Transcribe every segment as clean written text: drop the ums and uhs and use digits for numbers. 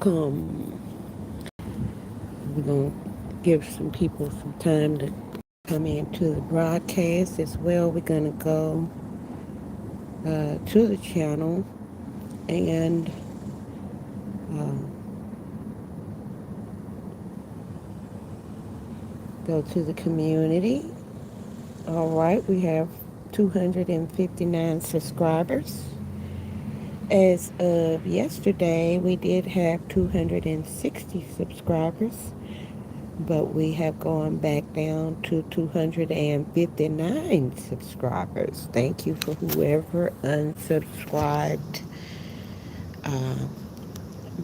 welcome. We're going to give some people some time to come into the broadcast as well. We're going to go to the channel and um, go to the community. All right, we have 259 subscribers. As of yesterday, we did have 260 subscribers, but we have gone back down to 259 subscribers. Thank you for whoever unsubscribed. Uh,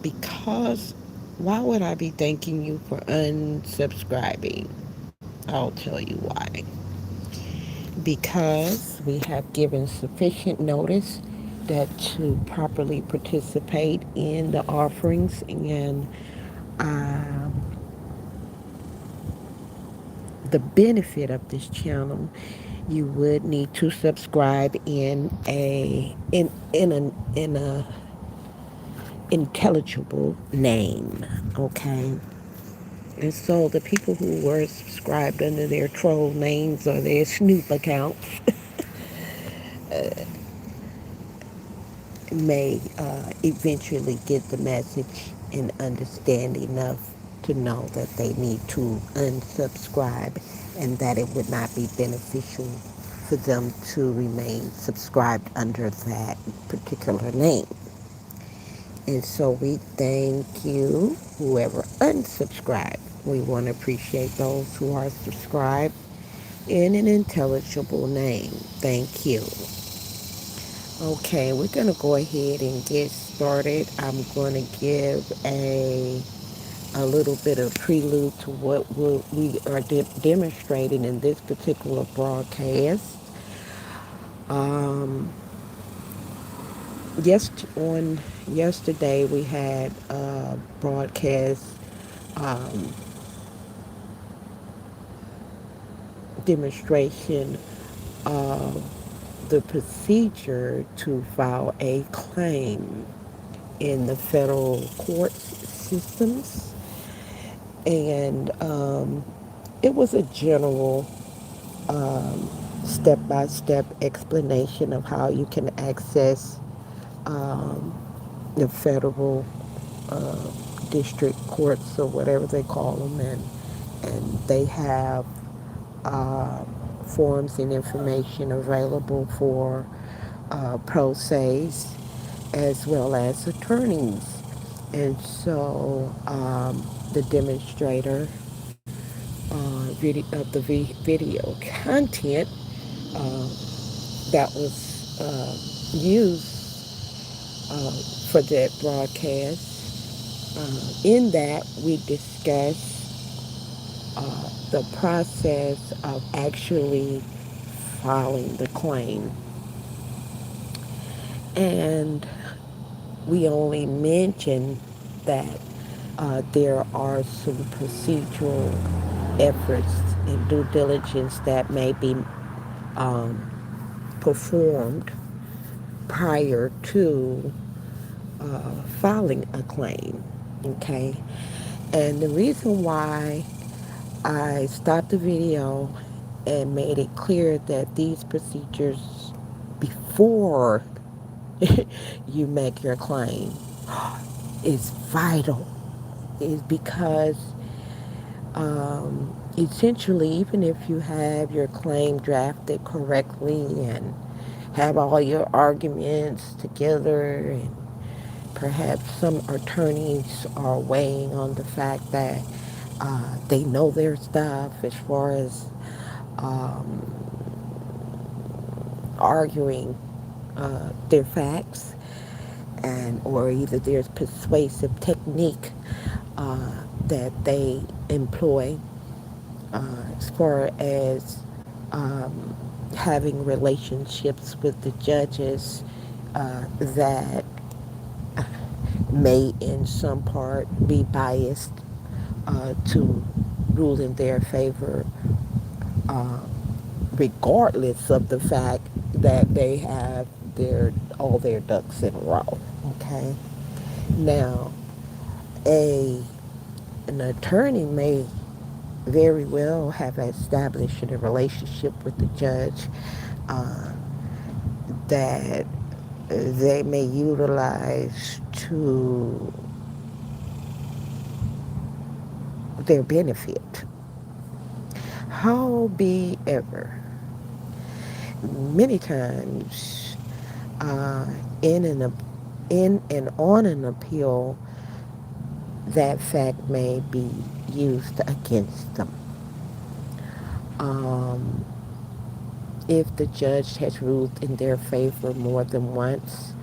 because why would I be thanking you for unsubscribing? I'll tell you why. Because we have given sufficient notice that to properly participate in the offerings and the benefit of this channel, you would need to subscribe in a intelligible name, okay? And so the people who were subscribed under their troll names or their snoop accounts may eventually get the message and understand enough to know that they need to unsubscribe and that it would not be beneficial for them to remain subscribed under that particular name. And so we thank you, whoever unsubscribed. We want to appreciate those who are subscribed in an intelligible name. Thank you. Okay, we're going to go ahead and get started. I'm going to give a little bit of prelude to what we are demonstrating in this particular broadcast. Um, on yesterday we had a broadcast demonstration of the procedure to file a claim in the federal court systems, and it was a general step-by-step explanation of how you can access the federal district courts or whatever they call them, and they have uh, forms and information available for pro se's as well as attorneys. And so the demonstrator of the video content uh, that was used for that broadcast. In that, we discuss the process of actually filing the claim. And we only mentioned that there are some procedural efforts and due diligence that may be performed prior to filing a claim. Okay? And the reason why I stopped the video and made it clear that these procedures before you make your claim is vital is because essentially, even if you have your claim drafted correctly and have all your arguments together, and perhaps some attorneys are weighing on the fact that they know their stuff as far as arguing their facts, and or either there's persuasive technique that they employ as far as having relationships with the judges that may in some part be biased to rule in their favor, regardless of the fact that they have all their ducks in a row. Okay. Now, An attorney may very well have established a relationship with the judge uh, that they may utilize to their benefit. However, many times uh, in an in and on an appeal, that fact may be used against them. Um, if the judge has ruled in their favor more than once,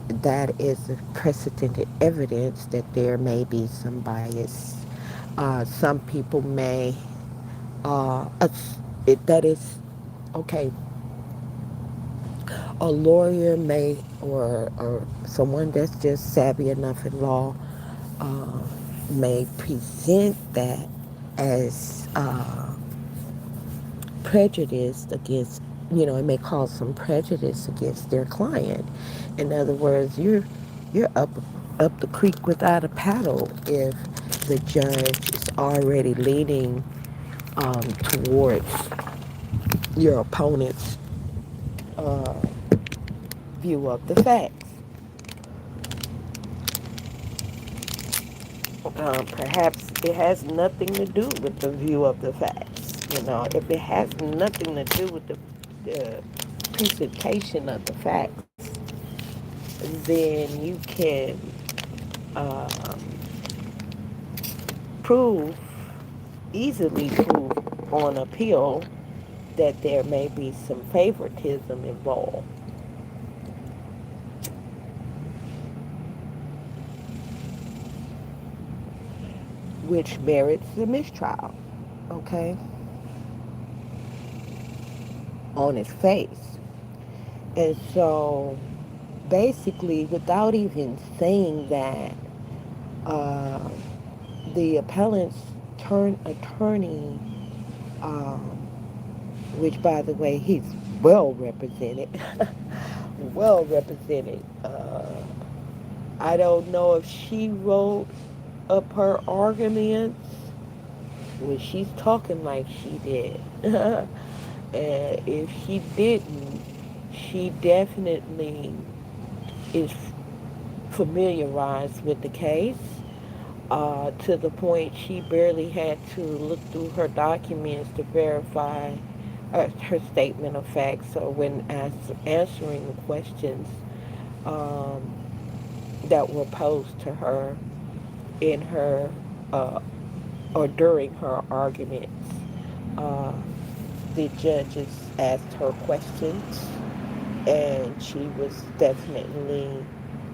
that is precedented evidence that there may be some bias. Some people may, that is, okay, a lawyer may, or someone that's just savvy enough in law, uh, may present that as prejudice against, it may cause some prejudice against their client. In other words, you're up the creek without a paddle if the judge is already leaning towards your opponent's uh, view of the facts. Perhaps it has nothing to do with the view of the facts. If it has nothing to do with the presentation of the facts, then you can um, prove, easily prove on appeal that there may be some favoritism involved. Which merits a mistrial, okay, on its face. And so, basically, without even saying that, uh, the appellant's attorney, um, which, by the way, he's well represented, well represented. I don't know if she wrote up her arguments when she's talking like she did. And if she didn't, she definitely is familiarized with the case, to the point she barely had to look through her documents to verify her statement of facts. So when answering the questions um, that were posed to her in her or during her arguments, uh, the judges asked her questions, and she was definitely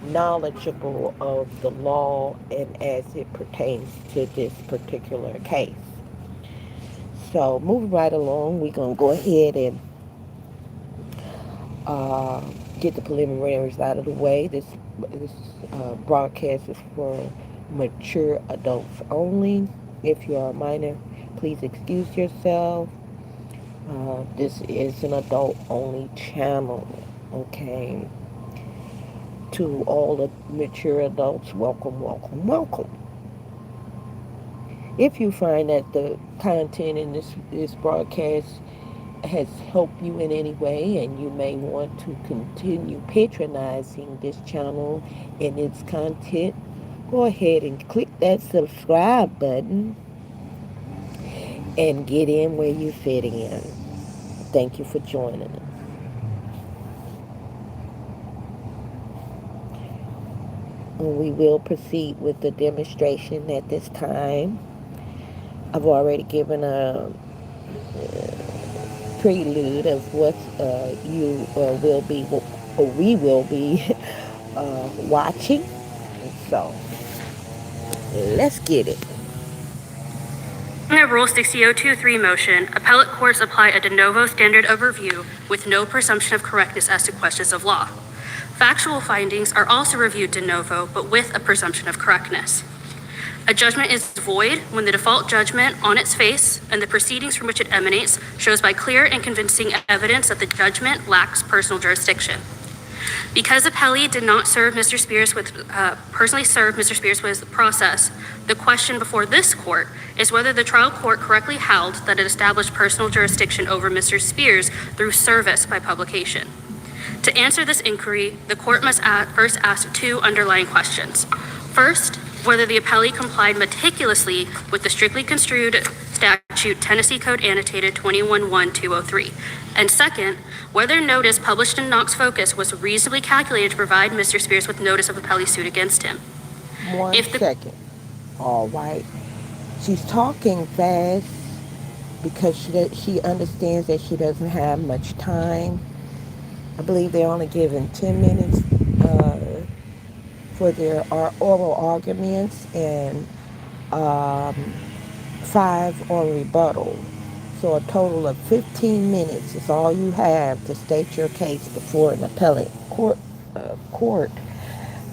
knowledgeable of the law and as it pertains to this particular case. So moving right along, we're going to go ahead and uh, get the preliminaries out of the way. This broadcast is for mature adults only. If you are a minor, please excuse yourself. This is an adult-only channel, okay? To all the mature adults, welcome, welcome, welcome. If you find that the content in this broadcast has helped you in any way, and you may want to continue patronizing this channel and its content, go ahead and click that subscribe button and get in where you fit in. Thank you for joining us. We will proceed with the demonstration at this time. I've already given a prelude of what you will be, or we will be watching. So let's get it. In a Rule 60.02.3 motion, appellate courts apply a de novo standard of review with no presumption of correctness as to questions of law. Factual findings are also reviewed de novo, but with a presumption of correctness. A judgment is void when the default judgment on its face and the proceedings from which it emanates shows by clear and convincing evidence that the judgment lacks personal jurisdiction. Because appellee did not personally serve Mr. Spears with the process, the question before this court is whether the trial court correctly held that it established personal jurisdiction over Mr. Spears through service by publication. To answer this inquiry, the court must first ask two underlying questions. First, whether the appellee complied meticulously with the strictly construed statute Tennessee Code Annotated 21-1203. And second, whether notice published in Knox Focus was reasonably calculated to provide Mr. Spears with notice of appellee's suit against him. One second. All right. She's talking fast because she understands that she doesn't have much time. I believe they're only given 10 minutes for their oral arguments and 5 on rebuttal. So a total of 15 minutes is all you have to state your case before an appellate court.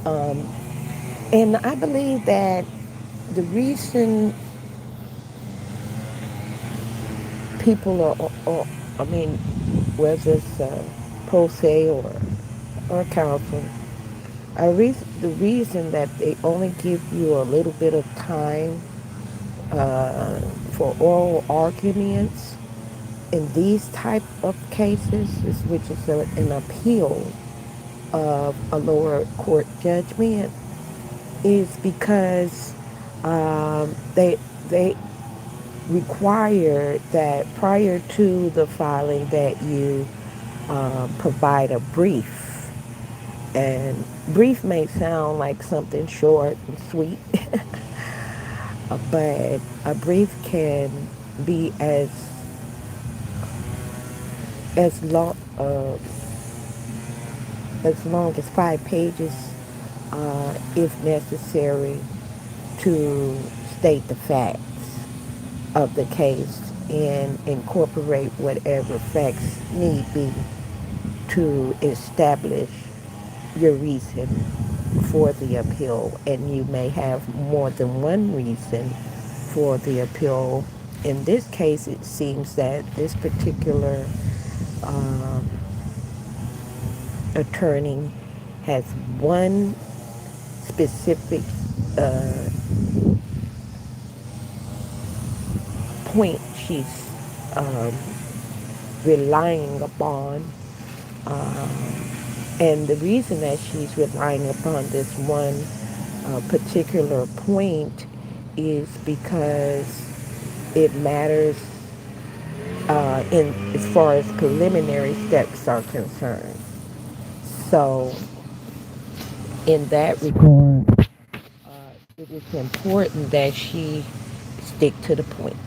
And I believe that the reason people whether it's pro se or counsel, the reason that they only give you a little bit of time for oral arguments in these type of cases, which is an appeal of a lower court judgment, is because they require that prior to the filing that you provide a brief. And brief may sound like something short and sweet, but a brief can be as long as 5 pages, if necessary, to state the facts of the case and incorporate whatever facts need be to establish your reason for the appeal. And you may have more than one reason for the appeal. In this case, it seems that this particular attorney has one specific point she's relying upon, and the reason that she's relying upon this one particular point is because it matters in as far as preliminary steps are concerned. So in that regard, it is important that she stick to the point.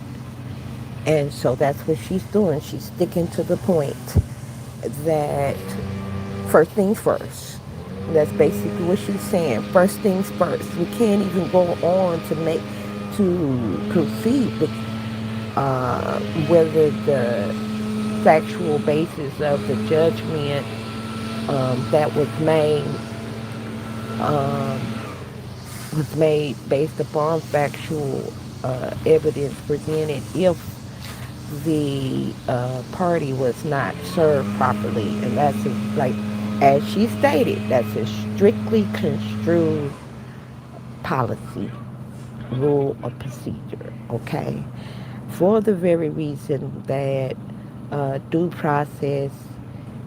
And so that's what she's doing. She's sticking to the point that first things first. That's basically what she's saying. First things first. We can't even go on to proceed with whether the factual basis of the judgment that was made based upon factual evidence presented if the party was not served properly. And that's as she stated, that's a strictly construed policy, rule, or procedure, okay? For the very reason that due process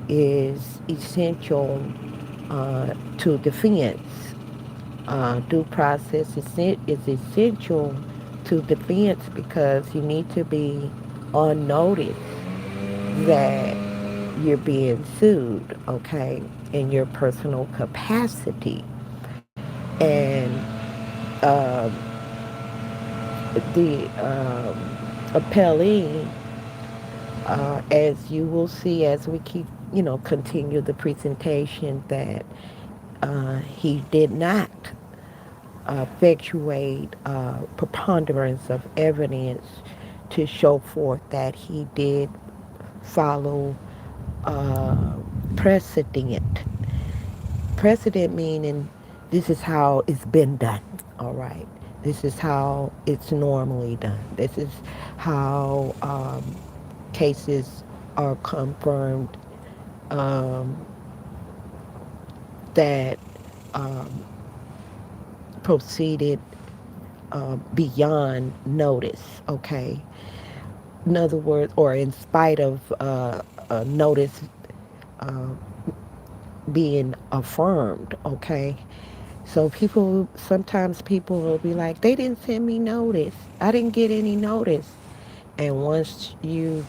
is essential to defense. Due process is essential to defense because you need to be on notice that you're being sued, okay, in your personal capacity. And the appellee, as you will see as we continue the presentation, that he did not effectuate preponderance of evidence to show forth that he did follow precedent. Precedent meaning this is how it's been done, all right? This is how it's normally done. This is how cases are confirmed that proceeded beyond notice, okay? In other words, or in spite of a notice being affirmed, okay? So sometimes people will be like, they didn't send me notice. I didn't get any notice. And once you've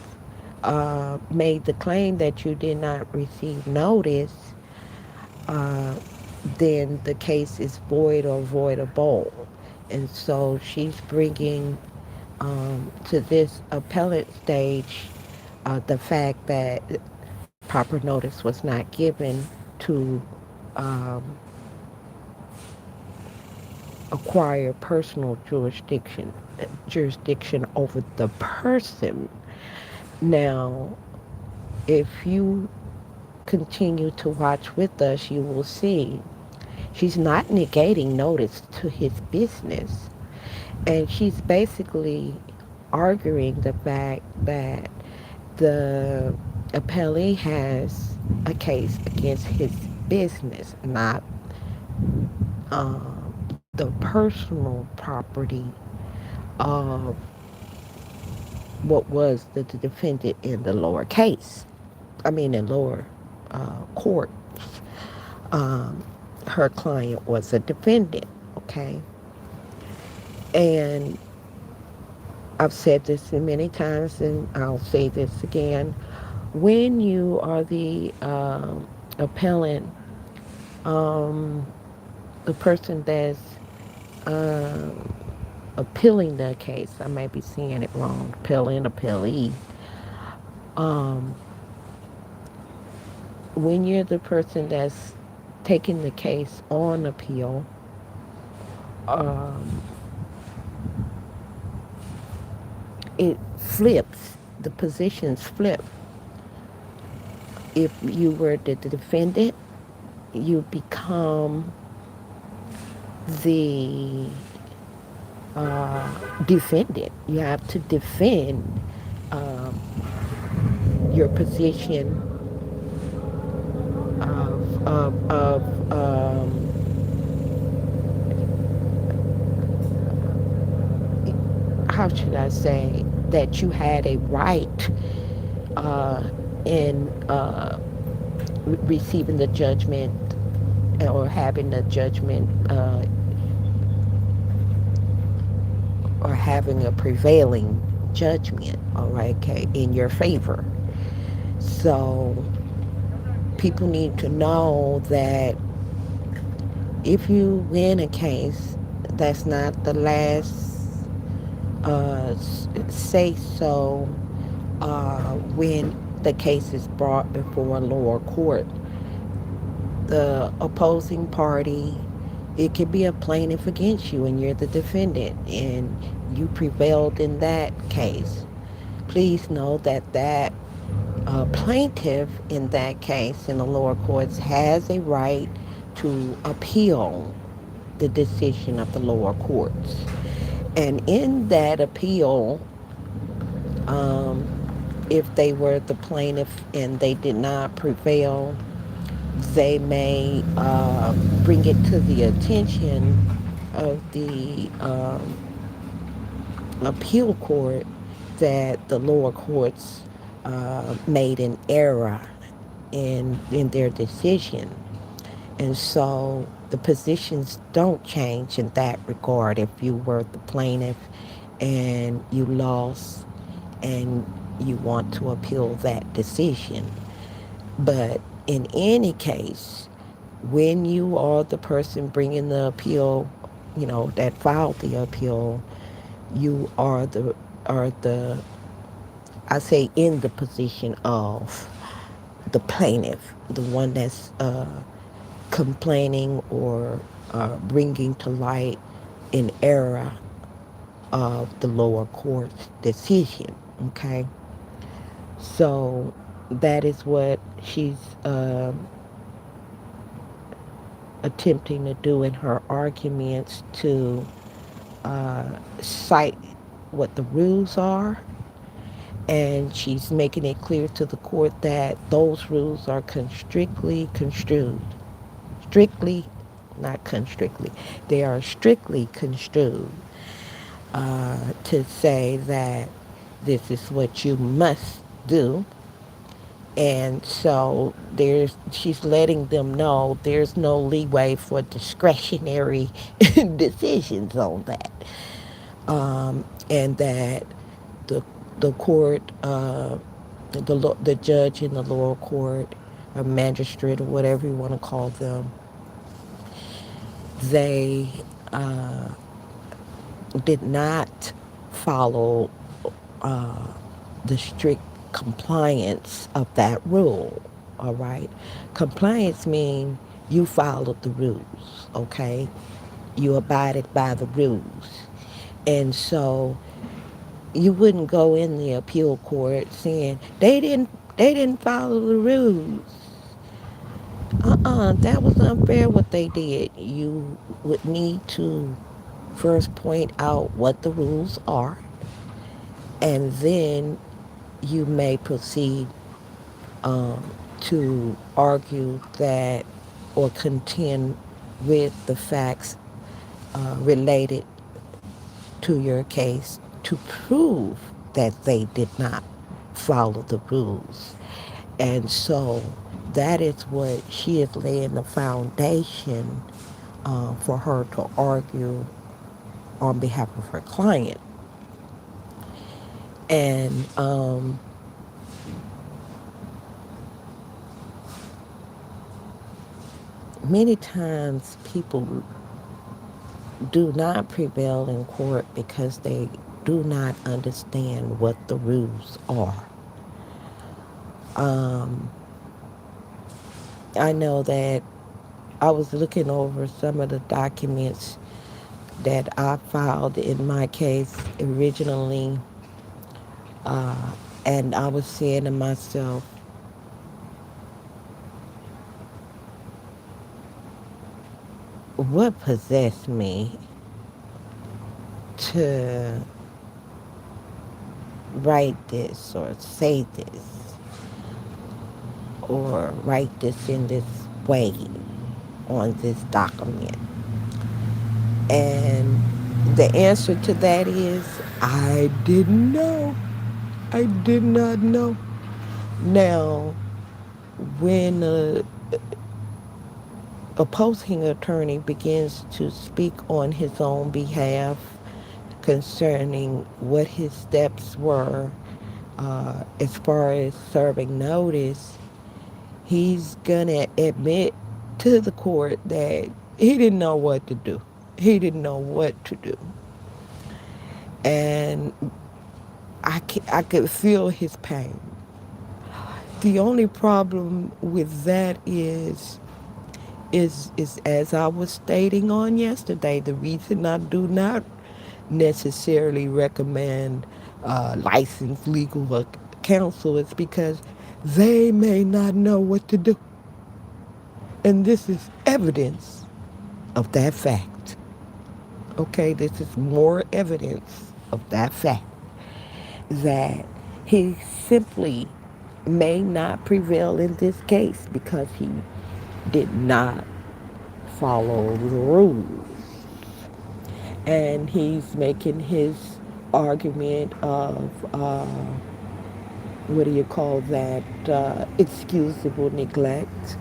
made the claim that you did not receive notice, uh, then the case is void or voidable. And so she's bringing to this appellate stage the fact that proper notice was not given to um, acquire personal jurisdiction over the person. Now, if you continue to watch with us, you will see she's not negating notice to his business. And she's basically arguing the fact that the appellee has a case against his business, not the personal property of what was the defendant in the lower case. I mean, in lower court. Um, Her client was a defendant, okay? And I've said this many times, and I'll say this again. When you are the appellant, um, the person that's um, appealing the case, I may be saying it wrong, appellant, appellee, um, when you're the person that's taking the case on appeal, um, it flips, the positions flip. If you were the defendant, you become the defendant. You have to defend um, your position of how should I say, that you had a right in receiving the judgment or having the judgment or having a prevailing judgment, all right, okay, in your favor. So people need to know that if you win a case, that's not the last say so when the case is brought before a lower court. The opposing party, it could be a plaintiff against you and you're the defendant and you prevailed in that case. Please know that plaintiff in that case in the lower courts has a right to appeal the decision of the lower courts. And in that appeal, um, if they were the plaintiff and they did not prevail, they may bring it to the attention of the appeal court that the lower courts made an error in their decision. And so the positions don't change in that regard if you were the plaintiff and you lost and you want to appeal that decision. But in any case, when you are the person bringing the appeal, that filed the appeal, you are the I say in the position of the plaintiff, the one that's complaining or bringing to light an error of the lower court's decision. Okay, so that is what she's attempting to do in her arguments to cite what the rules are, and she's making it clear to the court that those rules are strictly construed strictly, not constrictly, they are strictly construed to say that this is what you must do. And so she's letting them know there's no leeway for discretionary decisions on that. And that the the court, the judge in the lower court, or magistrate, or whatever you want to call them, they did not follow the strict compliance of that rule. All right, compliance means you followed the rules. Okay, you abided by the rules, and so you wouldn't go in the appeal court saying they didn't follow the rules. That was unfair what they did. You would need to first point out what the rules are, and then you may proceed to argue that or contend with the facts related to your case to prove that they did not follow the rules. And so that is what she is laying the foundation for her to argue on behalf of her client. And many times people do not prevail in court because they do not understand what the rules are. I know that I was looking over some of the documents that I filed in my case originally, and I was saying to myself, what possessed me to write this or say this or write this in this way on this document? And the answer to that is I didn't know. I did not know. Now, when a opposing attorney begins to speak on his own behalf concerning what his steps were as far as serving notice, he's going to admit to the court that he didn't know what to do. He didn't know what to do. And I could feel his pain. The only problem with that is as I was stating on yesterday, the reason I do not necessarily recommend licensed legal counsel is because they may not know what to do. And this is evidence of that fact. Okay, this is more evidence of that fact that he simply may not prevail in this case because he did not follow the rules. And he's making his argument of, what do you call that, excusable neglect,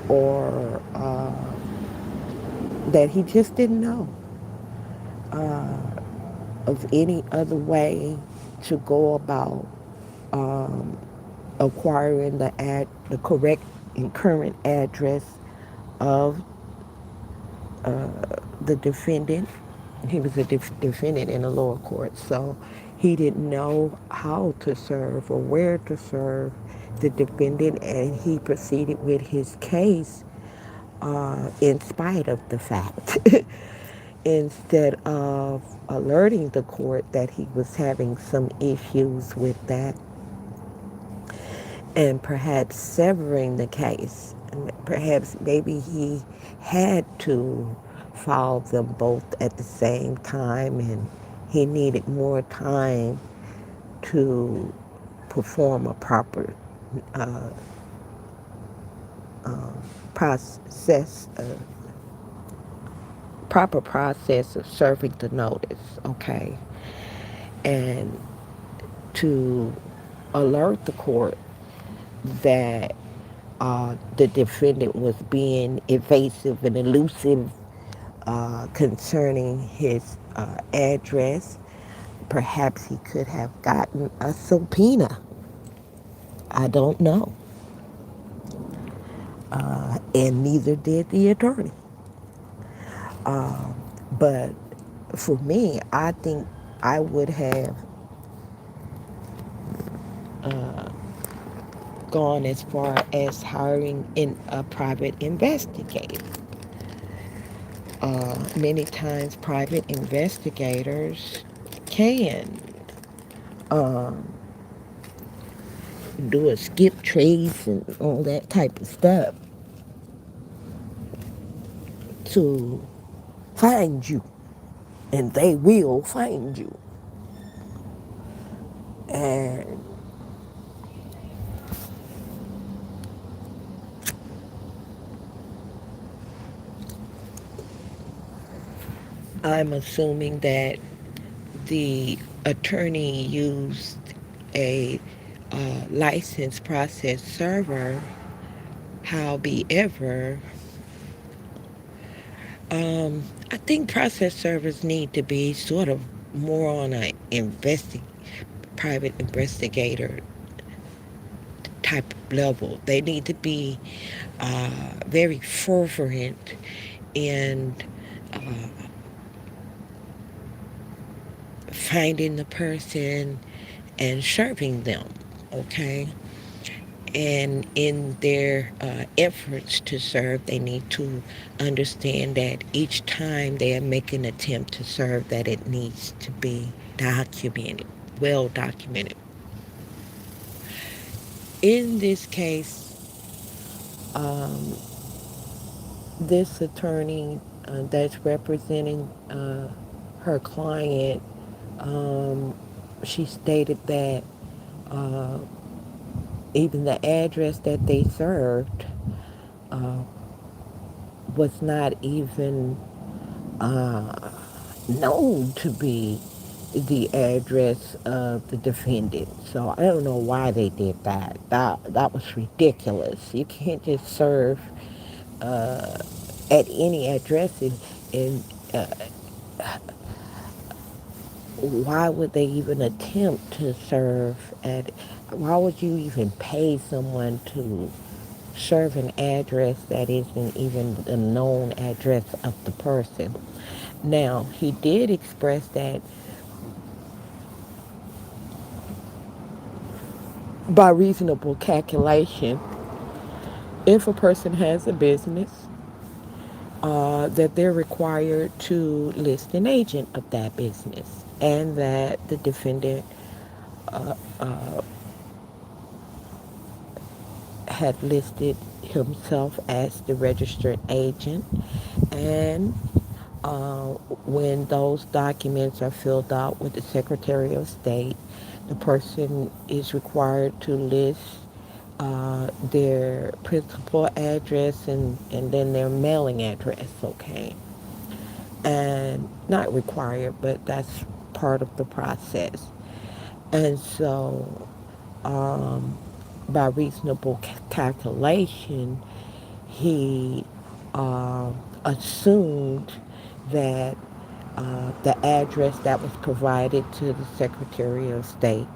or that he just didn't know of any other way to go about acquiring the correct and current address of the defendant. He was a defendant in the lower court, so he didn't know how to serve or where to serve the defendant, and he proceeded with his case in spite of the fact, instead of alerting the court that he was having some issues with that and perhaps severing the case. And perhaps maybe he had to file them both at the same time, and he needed more time to perform a proper process, proper process of serving the notice, okay, and to alert the court that the defendant was being evasive and elusive concerning his address. Perhaps he could have gotten a subpoena. I don't know. And neither did the attorney. But for me, I think I would have gone as far as hiring a private investigator. Many times, private investigators can do a skip trace and all that type of stuff to find you, and they will find you. And I'm assuming that the attorney used a licensed process server. However, I think process servers need to be sort of more on a private investigator type of level. They need to be very fervent in finding the person and serving them, okay? And in their efforts to serve, they need to understand that each time they make an attempt to serve, that it needs to be documented, well documented. In this case, this attorney that's representing her client, she stated that even the address that they served was not even known to be the address of the defendant. So I don't know why they did that. That was ridiculous. You can't just serve at any address, and why would they even attempt to serve at, why would you even pay someone to serve an address that isn't even the known address of the person? Now, he did express that by reasonable calculation, if a person has a business, that they're required to list an agent of that business, and that the defendant had listed himself as the registered agent. And when those documents are filled out with the Secretary of State, the person is required to list their principal address and then their mailing address, okay? And not required, but that's part of the process. And so, by reasonable calculation, he assumed that the address that was provided to the Secretary of State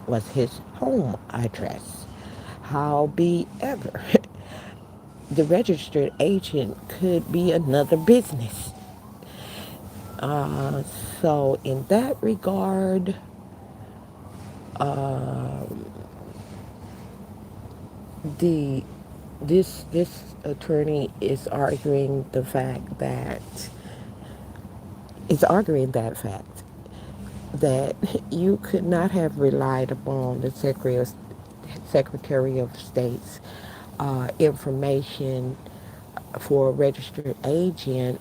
was his home address. However, the registered agent could be another business. Uh, so in that regard, the this attorney is arguing the fact that fact that you could not have relied upon the Secretary of State's information for a registered agent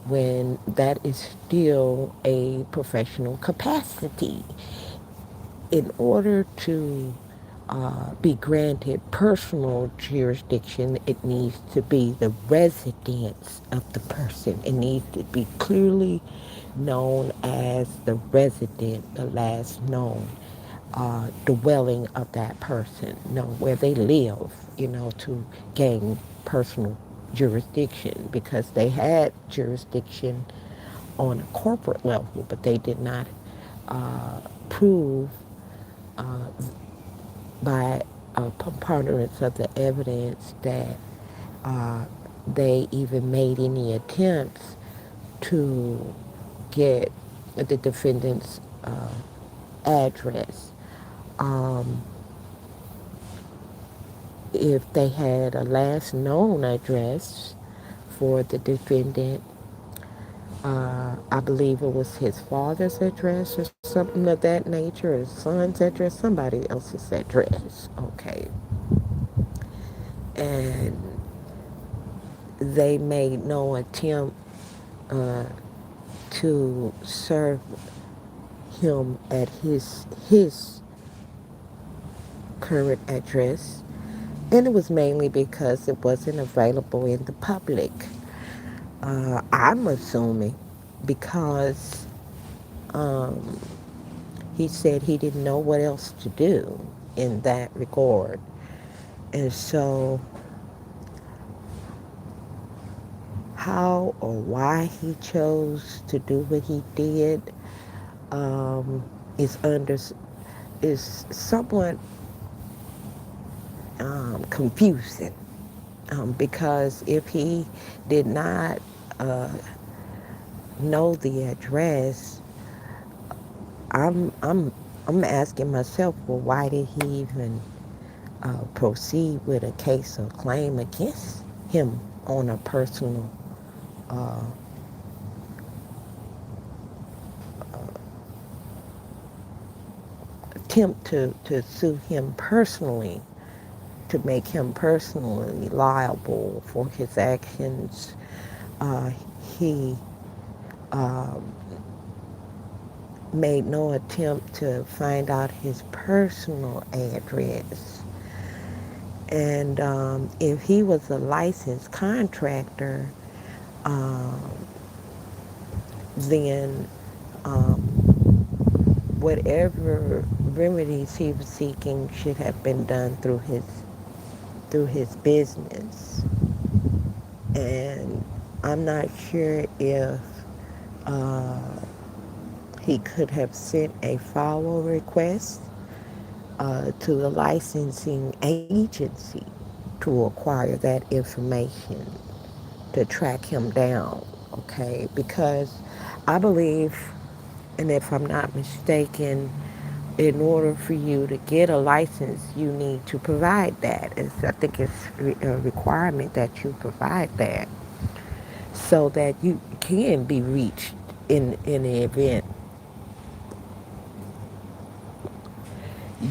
when that is still a professional capacity. In order to be granted personal jurisdiction, it needs to be the residence of the person. It needs to be clearly known as the resident, the last known dwelling of that person, know where they live, to gain personal jurisdiction, because they had jurisdiction on a corporate level, but they did not prove by a preponderance of the evidence that they even made any attempts to get the defendant's address. If they had a last known address for the defendant, I believe it was his father's address or something of that nature, his son's address, somebody else's address, okay. And they made no attempt to serve him at his current address, and it was mainly because it wasn't available in the public. I'm assuming because he said he didn't know what else to do in that regard. And so how or why he chose to do what he did is somewhat confusing, because if he did not know the address, I'm asking myself, well, why did he even proceed with a case or claim against him on a personal attempt to sue him personally, to make him personally liable for his actions. He made no attempt to find out his personal address. And if he was a licensed contractor, then whatever remedies he was seeking should have been done through his business. And I'm not sure if he could have sent a follow request to the licensing agency to acquire that information, to track him down, okay? Because I believe, and if I'm not mistaken, in order for you to get a license, you need to provide that. I think it's a requirement that you provide that so that you can be reached in the event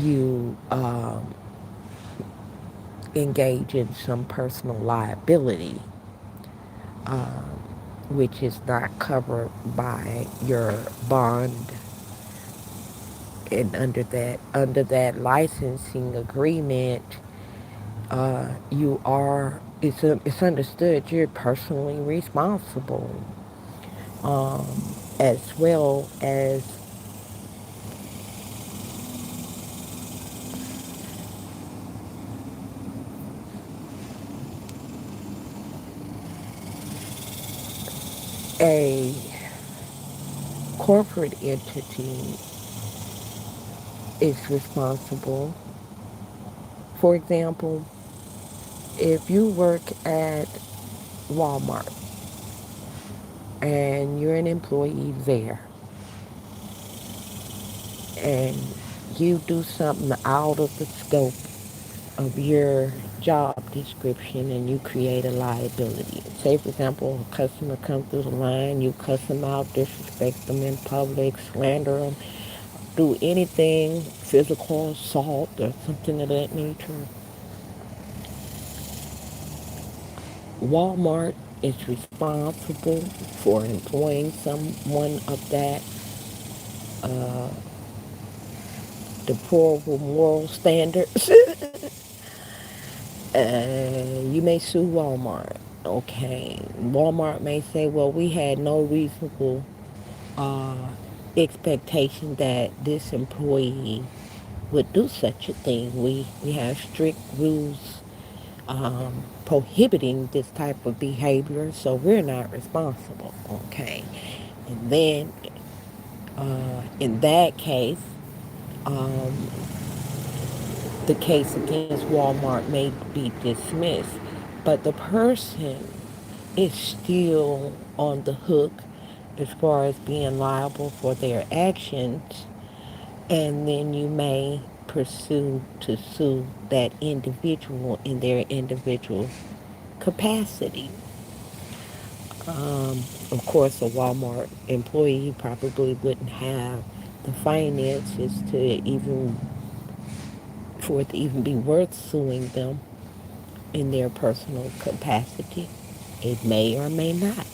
you engage in some personal liability, which is not covered by your bond. And under that licensing agreement, it's understood you're personally responsible, as well as a corporate entity is responsible. For example, if you work at Walmart and you're an employee there and you do something out of the scope of your job description and you create a liability. Say, for example, a customer comes through the line, you cuss them out, disrespect them in public, slander them, do anything, physical assault or something of that nature. Walmart is responsible for employing someone of that deplorable moral standards, you may sue Walmart. Okay, Walmart may say, well, we had no reasonable uh, expectation that this employee would do such a thing. We have strict rules prohibiting this type of behavior, so we're not responsible. Okay, and then in that case, um, the case against Walmart may be dismissed, but the person is still on the hook as far as being liable for their actions, and then you may pursue to sue that individual in their individual capacity. Of course, a Walmart employee probably wouldn't have the finances to even for it to even be worth suing them in their personal capacity. It may or may not.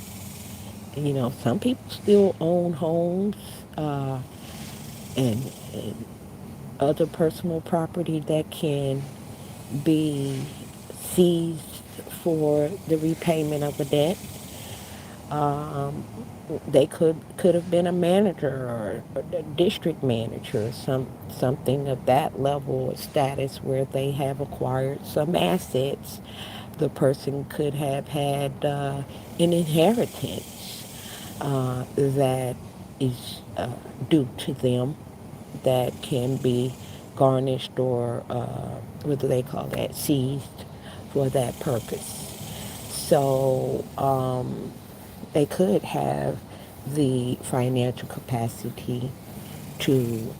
You know, some people still own homes and other personal property that can be seized for the repayment of a debt. Um, they could have been a manager or a district manager, or something of that level of status where they have acquired some assets. The person could have had an inheritance that is due to them that can be garnished or what do they call that, seized for that purpose. So they could have the financial capacity to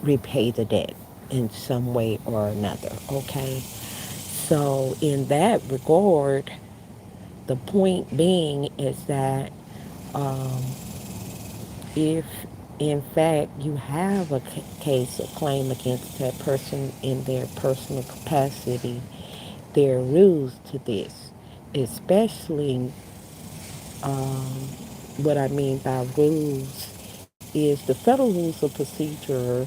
repay the debt in some way or another. Okay, so in that regard, the point being is that um, if in fact you have a case, a claim against that person in their personal capacity, there are rules to this, especially what I mean by rules is the federal rules of procedure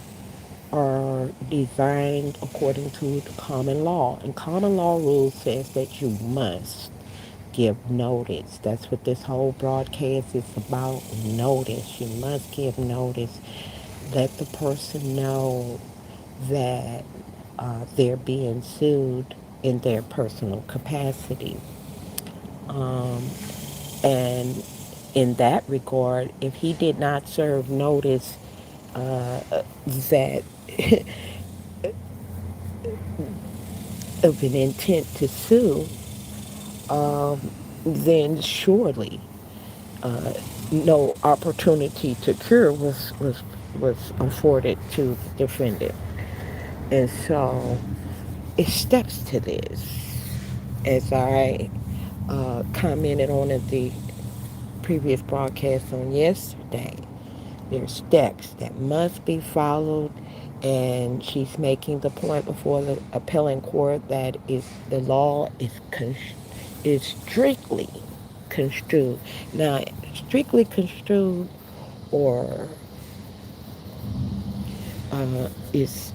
are designed according to the common law. And common law rules says that you must give notice. That's what this whole broadcast is about, notice. You must give notice. Let the person know that they're being sued in their personal capacity. Um, and in that regard, if he did not serve notice that of an intent to sue, then surely no opportunity to cure was afforded to the defendant. And so it steps to this. As I commented on at the previous broadcast on yesterday, there are steps that must be followed, and she's making the point before the appellate court that is the law is strictly construed. Now, strictly construed or is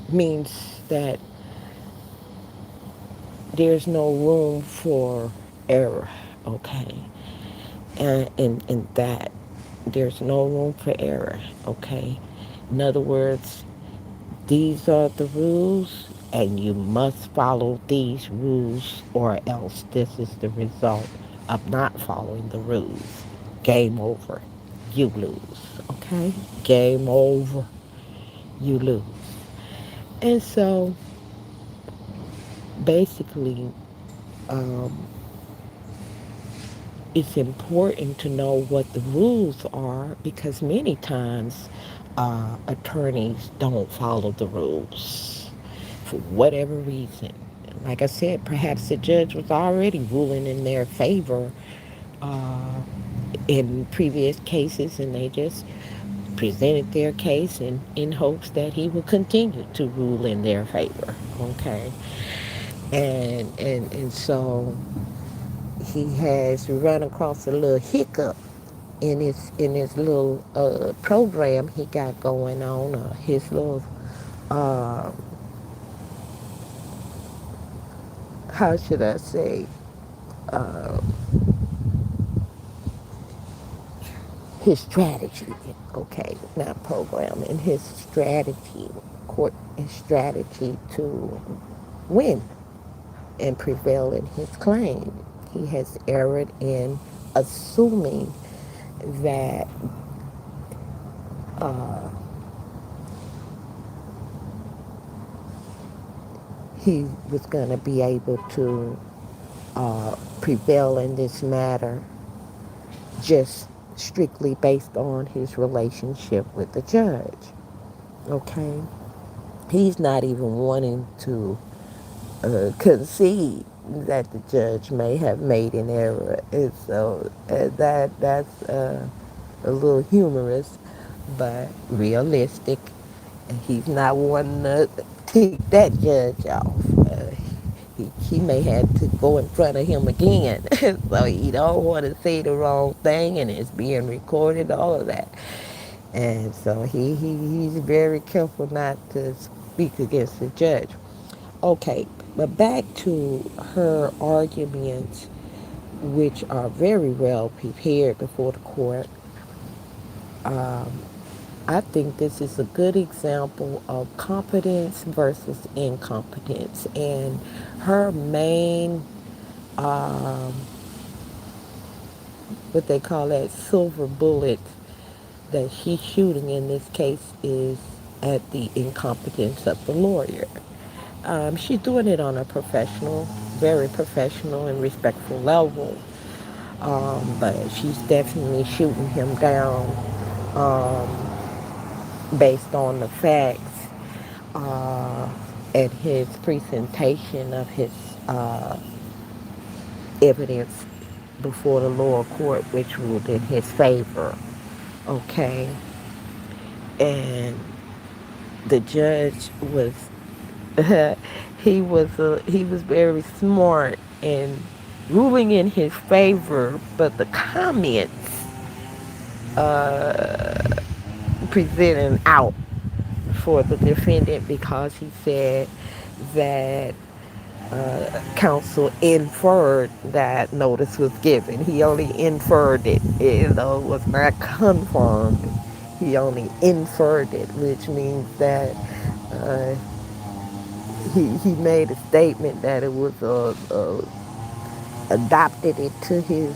means that there's no room for error. Okay, and in that there's no room for error. Okay, in other words, these are the rules, and you must follow these rules, or else this is the result of not following the rules. Game over. You lose. Okay? Game over. You lose. And so, basically, um, it's important to know what the rules are because many times attorneys don't follow the rules for whatever reason. Like I said, perhaps the judge was already ruling in their favor uh, in previous cases, and they just presented their case in hopes that he will continue to rule in their favor. Okay, and so he has run across a little hiccup in his little program he got going on, his little uh, how should I say, uh, his strategy. Okay, not program, and his strategy, his strategy to win and prevail in his claim. He has erred in assuming that uh, he was going to be able to prevail in this matter just strictly based on his relationship with the judge. Okay? He's not even wanting to concede that the judge may have made an error. And so that's a little humorous, but realistic. And he's not wanting to tick that judge off. He may have to go in front of him again. So he don't want to say the wrong thing, and it's being recorded, all of that. And so he's very careful not to speak against the judge. Okay, but back to her arguments, which are very well prepared before the court. Um, I think this is a good example of competence versus incompetence. And her main, um, what they call that silver bullet that she's shooting in this case is at the incompetence of the lawyer. She's doing it on a professional, very professional and respectful level. But she's definitely shooting him down based on the facts uh, and his presentation of his uh, evidence before the lower court, which ruled in his favor. Okay, and the judge was he was very smart in ruling in his favor, but the comments presenting out for the defendant because he said that counsel inferred that notice was given. He only inferred it, it was not confirmed. He only inferred it, which means that uh, he made a statement that it was adopted into his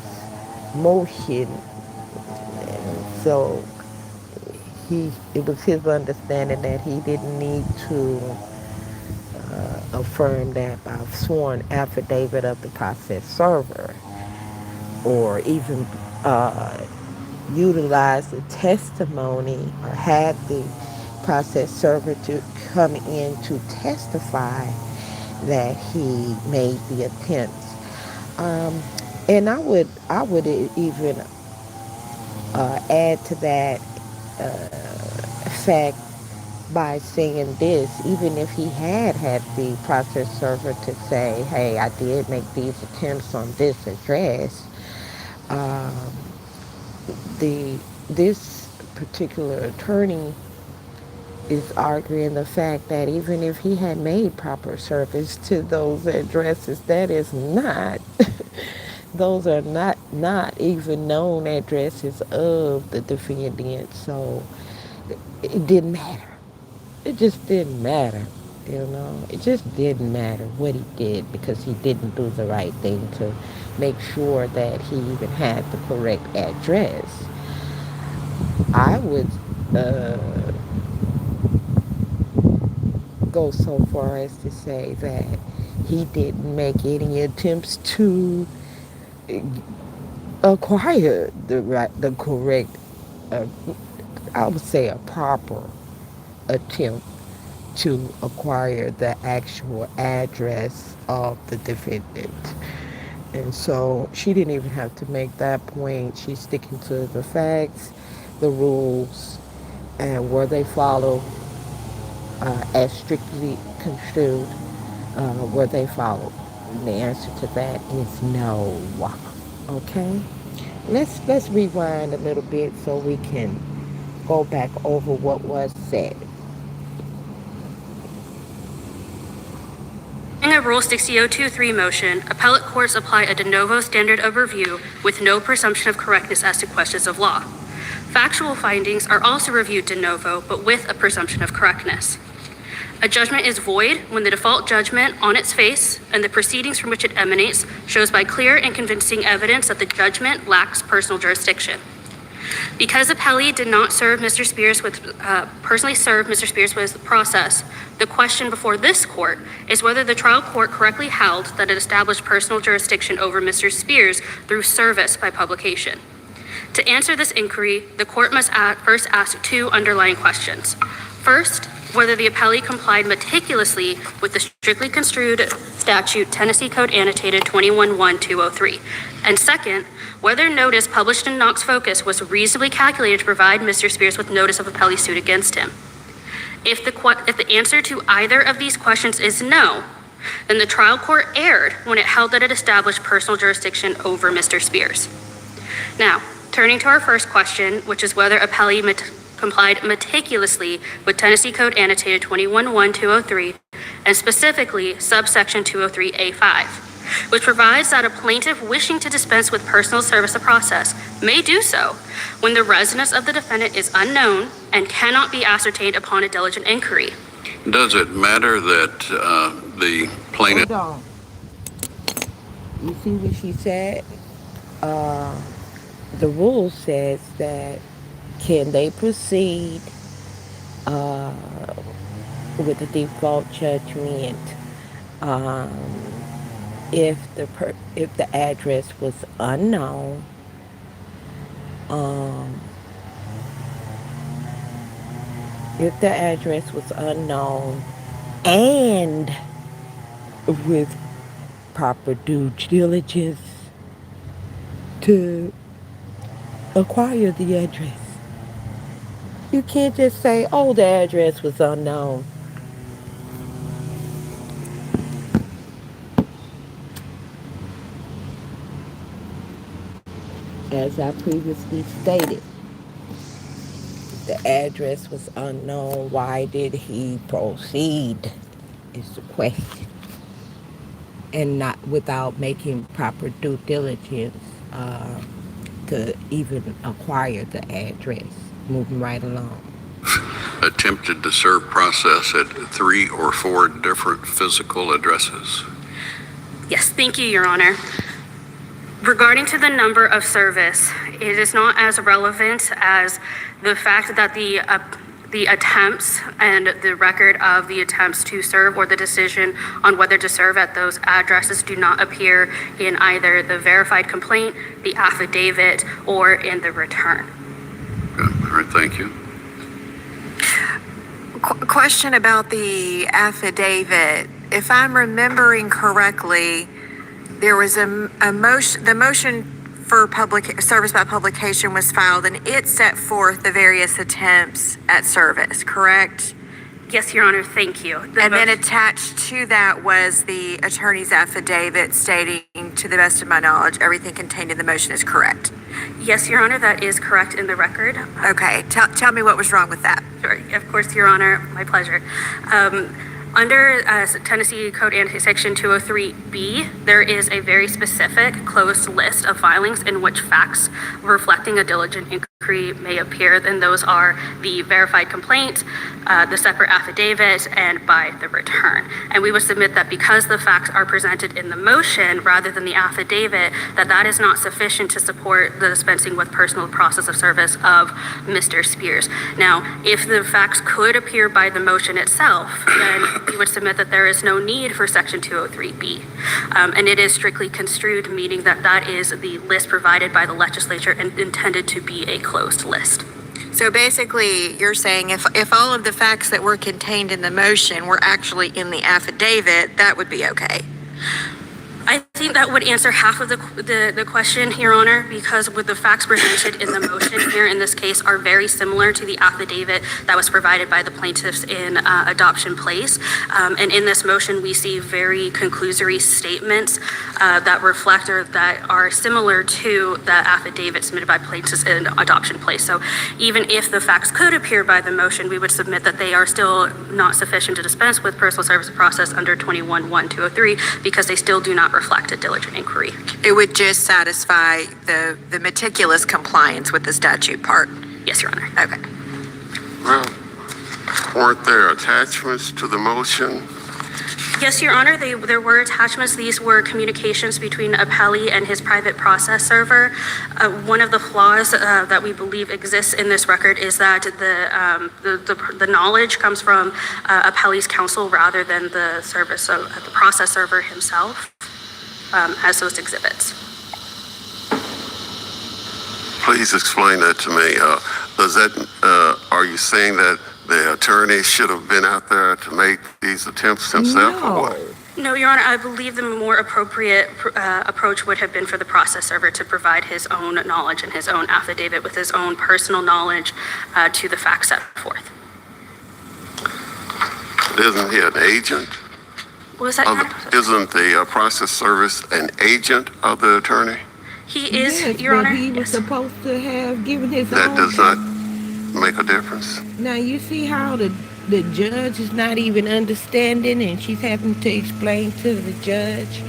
motion. And so it was his understanding that he didn't need to affirm that by sworn affidavit of the process server, or even utilize the testimony or had the process server to come in to testify that he made the attempts. And I would even add to that fact by saying this: even if he had the process server to say, "Hey, I did make these attempts on this address," um, this particular attorney is arguing the fact that even if he had made proper service to those addresses, that is not those are not even known addresses of the defendant. So it didn't matter. It just didn't matter. It just didn't matter what he did, because he didn't do the right thing to make sure that he even had the correct address. I would go so far as to say that he didn't make any attempts to acquire the correct, uh, I would say a proper attempt to acquire the actual address of the defendant. And so she didn't even have to make that point. She's sticking to the facts, the rules, and where they follow as strictly construed, were they followed? And the answer to that is no. Okay? let's rewind a little bit so we can go back over what was said. In a Rule 60.02.3 motion, appellate courts apply a de novo standard of review with no presumption of correctness as to questions of law. Factual findings are also reviewed de novo, but with a presumption of correctness. A judgment is void when the default judgment on its face and the proceedings from which it emanates shows by clear and convincing evidence that the judgment lacks personal jurisdiction. Because appellee did not serve Mr. Spears with, personally serve Mr. Spears with the process, the question before this court is whether the trial court correctly held that it established personal jurisdiction over Mr. Spears through service by publication. To answer this inquiry, the court must first ask two underlying questions. First, whether the appellee complied meticulously with the strictly construed statute Tennessee Code Annotated 21-1-203. And second, whether notice published in Knox Focus was reasonably calculated to provide Mr. Spears with notice of appellee's suit against him. If the answer to either of these questions is no, then the trial court erred when it held that it established personal jurisdiction over Mr. Spears. Now, turning to our first question, which is whether appellee complied meticulously with Tennessee Code Annotated 21-1-203, and specifically subsection 203A5, which provides that a plaintiff wishing to dispense with personal service of process may do so when the residence of the defendant is unknown and cannot be ascertained upon a diligent inquiry. Does it matter that the plaintiff... Hold on. You see what she said? The rule says that can they proceed with the default judgment if the address was unknown, and with proper due diligence to acquire the address. You can't just say, oh, the address was unknown. As I previously stated, the address was unknown. Why did he proceed is the question. And not without making proper due diligence to even acquire the address. Moving right along. attempted to serve process at 3 or 4 different physical addresses? Yes, thank you, Your Honor. Regarding to the number of service, it is not as relevant as the fact that the attempts and the record of the attempts to serve or the decision on whether to serve at those addresses do not appear in either the verified complaint, the affidavit, or in the return. Okay. All right, thank you. Question about the affidavit. If I'm remembering correctly, there was a motion, the motion for public service by publication was filed, and it set forth the various attempts at service, correct? Yes, Your Honor, thank you. And then attached to that was the attorney's affidavit stating, to the best of my knowledge, everything contained in the motion is correct. Yes, Your Honor, that is correct in the record. Okay, tell me what was wrong with that. Sure, of course, Your Honor, my pleasure. Under Tennessee Code Annotated Section 203B, there is a very specific closed list of filings in which facts reflecting a diligent inquiry may appear, and those are the verified complaint, the separate affidavit, and by the return. And we would submit that because the facts are presented in the motion rather than the affidavit, that is not sufficient to support the dispensing with personal process of service of Mr. Spears. Now, if the facts could appear by the motion itself, then we would submit that there is no need for Section 203B. And it is strictly construed, meaning that is the list provided by the legislature and intended to be a closed list. So basically, you're saying if all of the facts that were contained in the motion were actually in the affidavit, that would be okay? I think that would answer half of the question, Your Honor, because with the facts presented in the motion here in this case are very similar to the affidavit that was provided by the plaintiffs in Adoption Place. And in this motion, we see very conclusory statements that reflect or that are similar to the affidavit submitted by plaintiffs in Adoption Place. So even if the facts could appear by the motion, we would submit that they are still not sufficient to dispense with personal service process under 21-1203 because they still do not reflect a diligent inquiry. It would just satisfy the meticulous compliance with the statute part. Yes, Your Honor. Okay. Well, weren't there attachments to the motion? Yes, Your Honor, there were attachments. These were communications between appellee and his private process server. One of the flaws that we believe exists in this record is that the knowledge comes from appellee's counsel rather than the the process server himself, as those exhibits. Please explain that to me. Are you saying that the attorney should have been out there to make these attempts himself or what? No, Your Honor, I believe the more appropriate approach would have been for the process server to provide his own knowledge and his own affidavit with his own personal knowledge to the facts set forth. Isn't he an agent? What was that, Your Honor? Isn't the process service an agent of the attorney? He is, Yes, Your but Honor. he was supposed to have given his That own. does not make a difference. Now you see how the judge is not even understanding, and she's having to explain to the judge.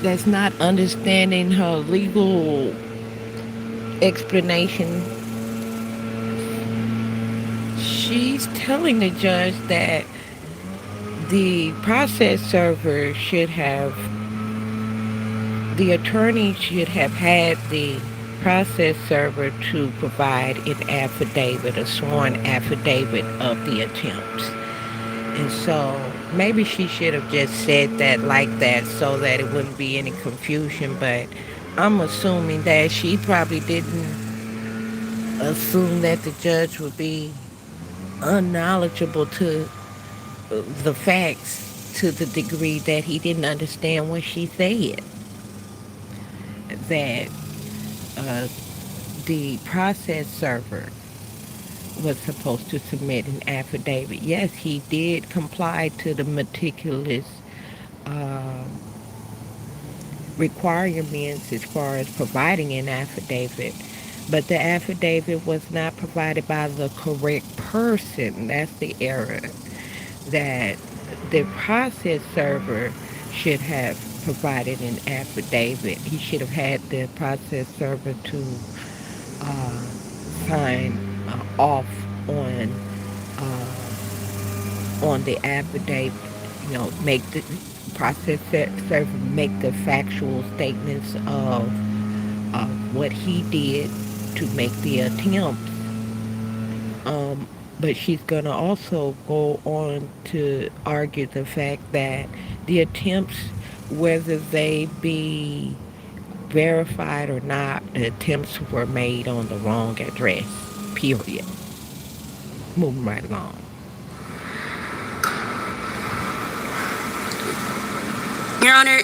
That's not understanding her legal explanation. She's telling the judge that the process server the attorney should have had the process server to provide an affidavit, a sworn affidavit of the attempts. And so maybe she should have just said that like that so that it wouldn't be any confusion, but I'm assuming that she probably didn't assume that the judge would be unknowledgeable to the facts to the degree that he didn't understand what she said. That the process server was supposed to submit an affidavit. Yes, he did comply to the meticulous requirements as far as providing an affidavit, but the affidavit was not provided by the correct person. That's the error. That the process server should have provided an affidavit. He should have had the process server to sign off on the affidavit. You know, make the process server make the factual statements of what he did to make the attempt. But she's going to also go on to argue the fact that the attempts, whether they be verified or not, the attempts were made on the wrong address, period. Moving right along. Your Honor,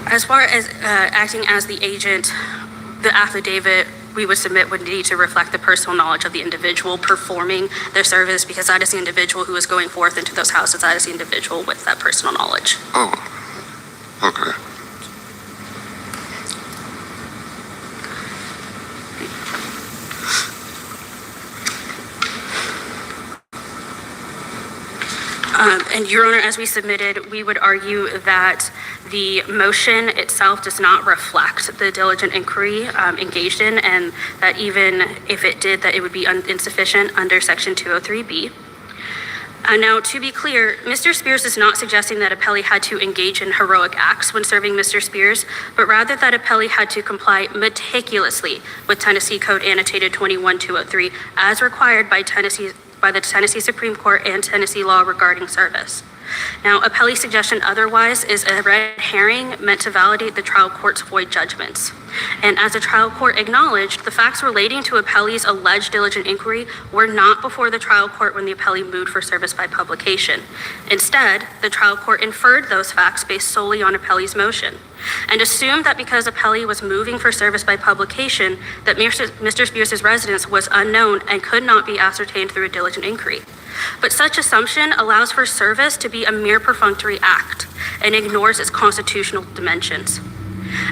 as far as acting as the agent, the affidavit we would submit would need to reflect the personal knowledge of the individual performing their service, because that is the individual who is going forth into those houses. That is the individual with that personal knowledge. Oh, okay. And Your Honor, as we submitted, we would argue that the motion itself does not reflect the diligent inquiry engaged in, and that even if it did, that it would be insufficient under Section 203B. Now, to be clear, Mr. Spears is not suggesting that appellee had to engage in heroic acts when serving Mr. Spears, but rather that appellee had to comply meticulously with Tennessee Code Annotated 21-203 as required by the Tennessee Supreme Court and Tennessee law regarding service. Now, appellee's suggestion otherwise is a red herring meant to validate the trial court's void judgments. And as the trial court acknowledged, the facts relating to appellee's alleged diligent inquiry were not before the trial court when the appellee moved for service by publication. Instead, the trial court inferred those facts based solely on appellee's motion and assumed that because appellee was moving for service by publication, that Mr. Spears' residence was unknown and could not be ascertained through a diligent inquiry. But such assumption allows for service to be a mere perfunctory act and ignores its constitutional dimensions.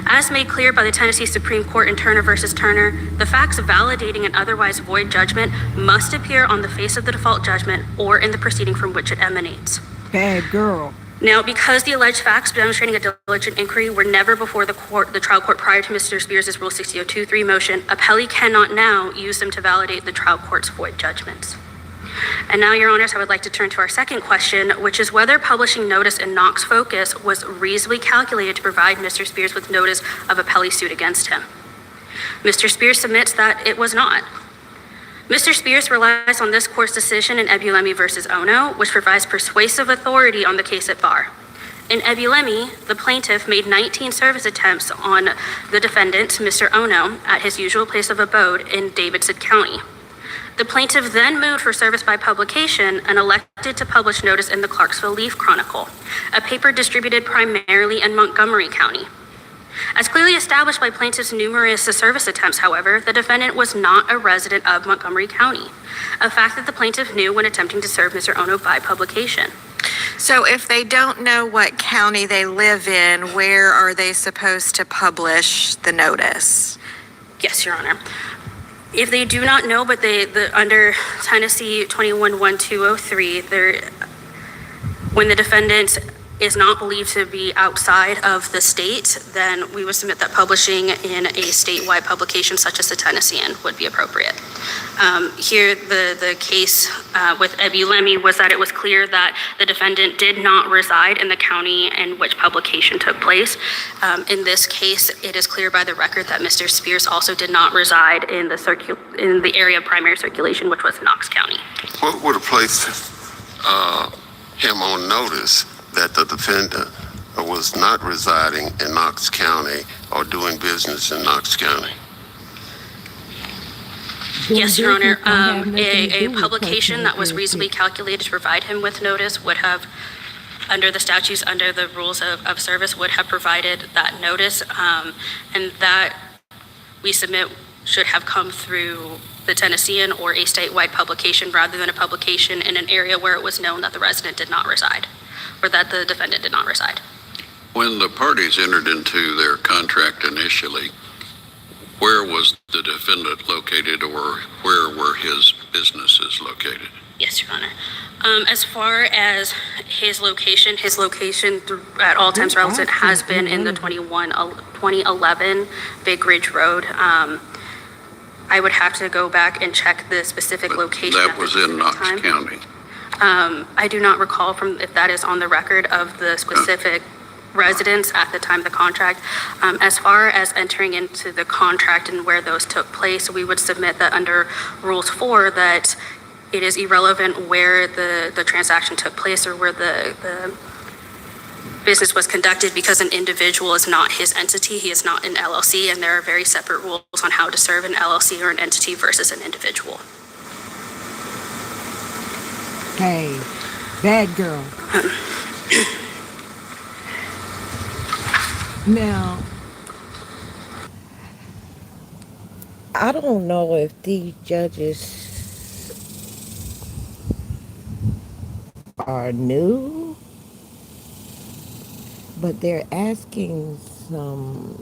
As made clear by the Tennessee Supreme Court in Turner versus Turner, the facts validating an otherwise void judgment must appear on the face of the default judgment or in the proceeding from which it emanates. Bad girl. Now, because the alleged facts demonstrating a diligent inquiry were never before the trial court prior to Mr. Spears' Rule 6002(3) motion, appellee cannot now use them to validate the trial court's void judgments. And now, Your Honors, I would like to turn to our second question, which is whether publishing notice in Knox Focus was reasonably calculated to provide Mr. Spears with notice of appellee's suit against him. Mr. Spears submits that it was not. Mr. Spears relies on this court's decision in Ebulemi versus Ono, which provides persuasive authority on the case at bar. In Ebulemi, the plaintiff made 19 service attempts on the defendant, Mr. Ono, at his usual place of abode in Davidson County. The plaintiff then moved for service by publication and elected to publish notice in the Clarksville Leaf Chronicle, a paper distributed primarily in Montgomery County. As clearly established by plaintiff's numerous service attempts, however, the defendant was not a resident of Montgomery County, a fact that the plaintiff knew when attempting to serve Mr. Ono by publication. So if they don't know what county they live in, where are they supposed to publish the notice? Yes, Your Honor. If they do not know, but under Tennessee 21-1203, when the defendant is not believed to be outside of the state, then we would submit that publishing in a statewide publication such as the Tennessean would be appropriate. Here, the case with Ebulemi was that it was clear that the defendant did not reside in the county in which publication took place. In this case, it is clear by the record that Mr. Spears also did not reside in the area of primary circulation, which was Knox County. What would have placed him on notice that the defendant was not residing in Knox County or doing business in Knox County? Yes, Your Honor. A publication that was reasonably calculated to provide him with notice would have, under the statutes, under the rules of service, would have provided that notice, and that we submit should have come through the Tennessean or a statewide publication rather than a publication in an area where it was known that the resident did not reside, or that the defendant did not reside. When the parties entered into their contract initially, where was the defendant located, or where were his businesses located? Yes, Your Honor. As far as his location at all times relevant has been in the 2011 Big Ridge Road. I would have to go back and check the specific location. That was in Knox County. I do not recall if that is on the record of the specific residence at the time of the contract. As far as entering into the contract and where those took place, we would submit that under Rules 4 that it is irrelevant where the transaction took place or where the business was conducted, because an individual is not his entity. He is not an LLC, and there are very separate rules on how to serve an LLC or an entity versus an individual. Hey, bad girl. Now, I don't know if these judges are new, but they're asking some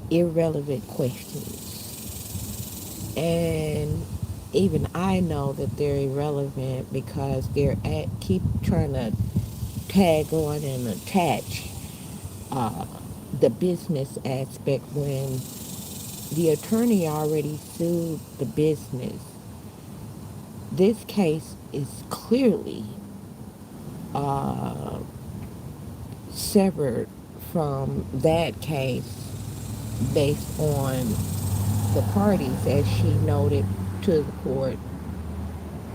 irrelevant questions. And even I know that they're irrelevant because keep trying to tag on and attach the business aspect when the attorney already sued the business. This case is clearly severed from that case based on the parties, as she noted, to to the court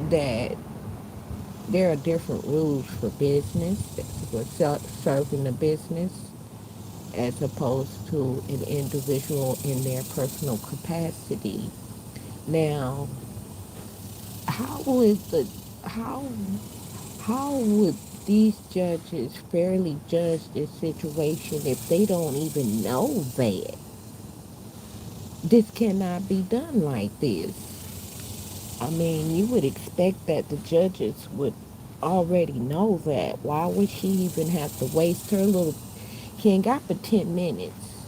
that there are different rules for business, for serving a business, as opposed to an individual in their personal capacity. Now, how would the how how would these judges fairly judge this situation if they don't even know that this cannot be done like this? I mean, you would expect that the judges would already know that. Why would she even have to waste her little... She ain't got but 10 minutes.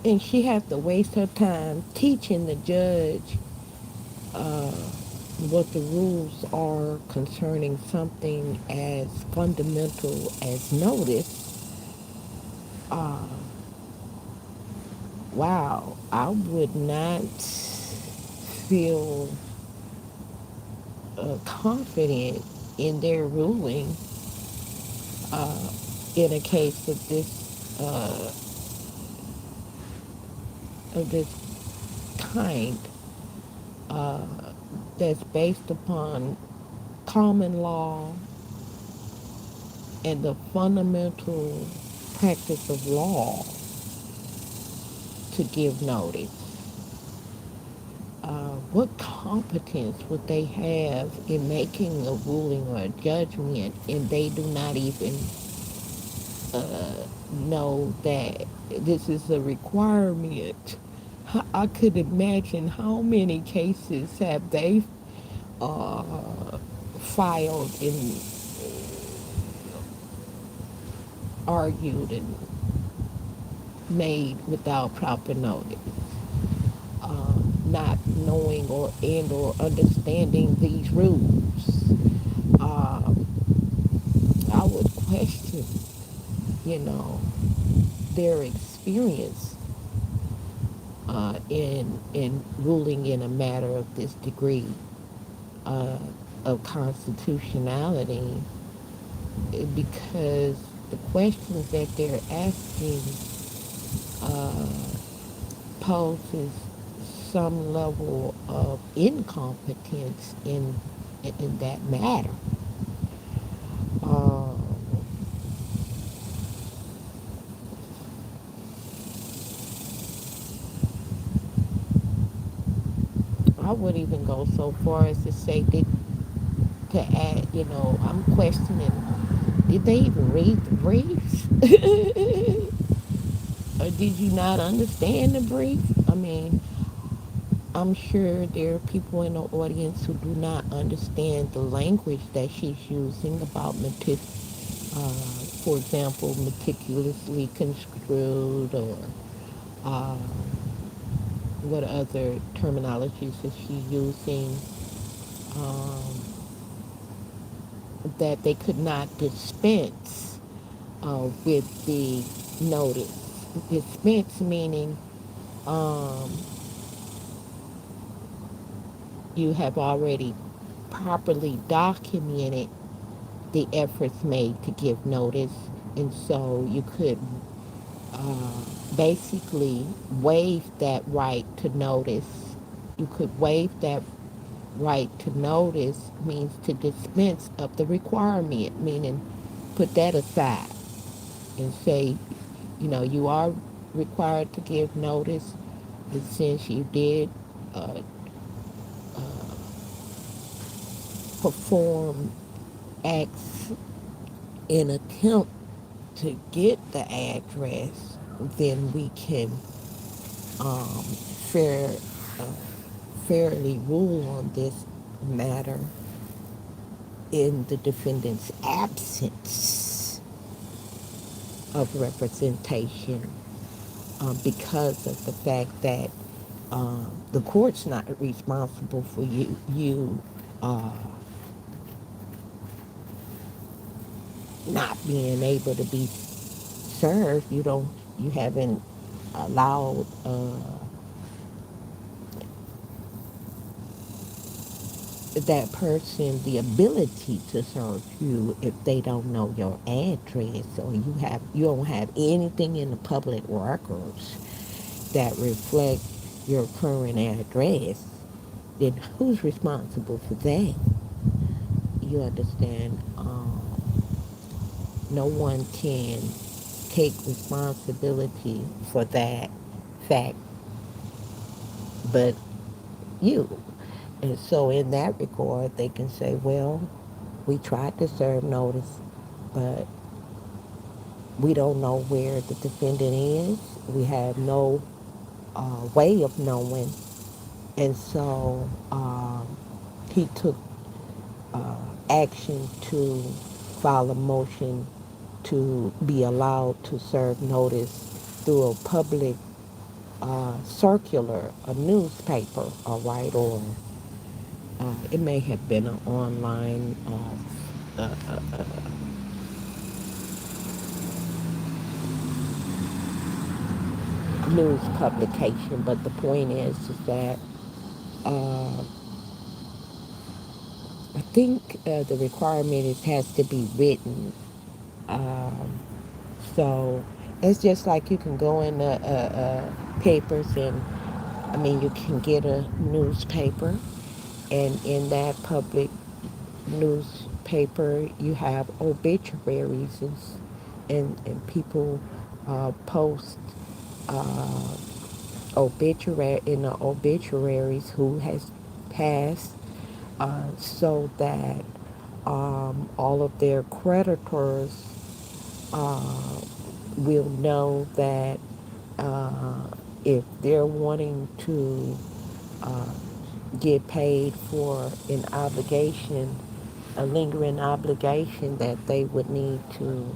And she has to waste her time teaching the judge uh, what the rules are concerning something as fundamental as notice. Uh, wow, I would not feel confident in their ruling uh, in a case of this kind, uh, that's based upon common law and the fundamental practice of law to give notice. What competence would they have in making a ruling or a judgment, and they do not even know that this is a requirement? I could imagine how many cases have they filed and argued and made without proper notice, not knowing or understanding these rules. I would question, you know, their experience in ruling in a matter of this degree uh, of constitutionality, because the questions that they're asking uh, poses some level of incompetence in that matter. Uh, I would even go so far as to say that, to add, I'm questioning, did they even read the briefs? Or did you not understand the brief? I mean, I'm sure there are people in the audience who do not understand the language that she's using about, for example, meticulously construed, or uh, what other terminologies is she using, um, that they could not dispense with the notice. Dispense meaning um, you have already properly documented the efforts made to give notice, and so you could basically waive that right to notice. You could waive that right to notice means to dispense of the requirement, meaning put that aside and say, you are required to give notice, and since you did uh, perform acts in attempt to get the address, then we can um, fair, uh, fairly rule on this matter in the defendant's absence of representation, because of the fact that the court's not responsible for you uh, not being able to be served. You haven't allowed that person the ability to serve you if they don't know your address, or you don't have anything in the public records that reflect your current address. then who's responsible for that? You understand? No one can take responsibility for that fact but you. And so, in that regard, they can say, well, we tried to serve notice, but we don't know where the defendant is. We have no way of knowing. And so he took action to file a motion to be allowed to serve notice through a public circular, a newspaper, all right, or it may have been an online news publication. But the point is that I think the requirement is has to be written. So it's just like you can go in the papers and I mean you can get a newspaper and in that public newspaper you have obituaries and people post obituary in the obituaries who has passed so that all of their creditors will know that if they're wanting to get paid for an obligation, a lingering obligation, that they would need to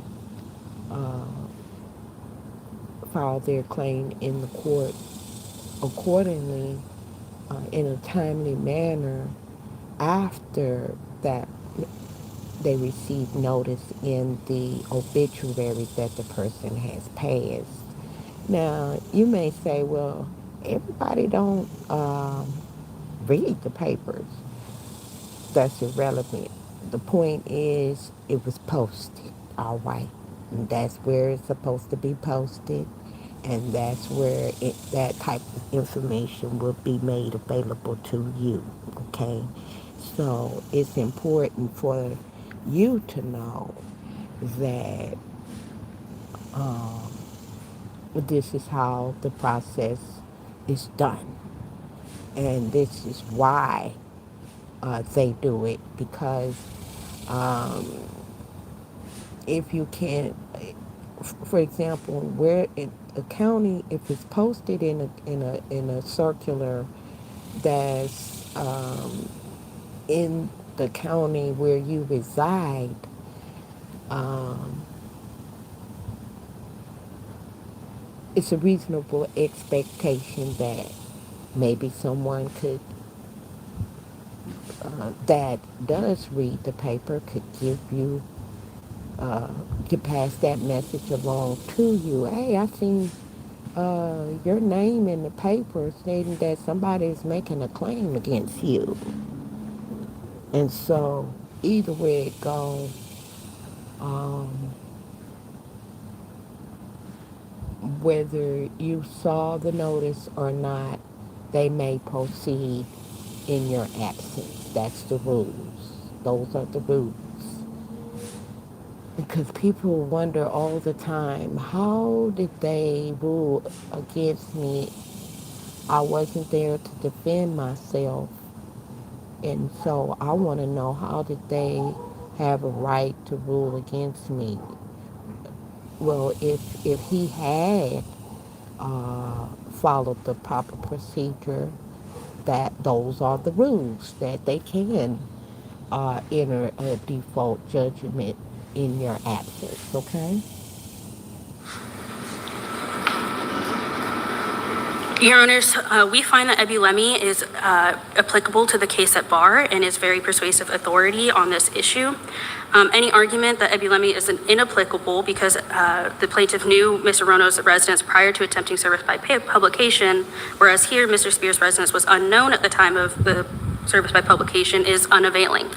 file their claim in the court accordingly in a timely manner after that they receive notice in the obituary that the person has passed. Now, you may say, well, everybody don't read the papers. That's irrelevant. The point is, it was posted, all right? And that's where it's supposed to be posted, and that's where that type of information will be made available to you, okay? So it's important for you to know that this is how the process is done. And this is why they do it, because if you can't, for example, where in a county, if it's posted in a circular that's in the county where you reside, it's a reasonable expectation that maybe someone could that does read the paper could give you could pass that message along to you. Hey, I seen your name in the paper stating that somebody is making a claim against you. And so either way it goes, whether you saw the notice or not, they may proceed in your absence. That's the rules. Those are the rules. Because people wonder all the time, how did they rule against me? I wasn't there to defend myself. And so I want to know, how did they have a right to rule against me? Well, if he had followed the proper procedure, that those are the rules, that they can enter a default judgment in your absence, okay? Your Honors, we find that Ebulemi is applicable to the case at bar and is very persuasive authority on this issue. Any argument that Ebulemi is inapplicable because the plaintiff knew Mr. Rono's residence prior to attempting service by publication, whereas here Mr. Spears' residence was unknown at the time of the service by publication, is unavailing.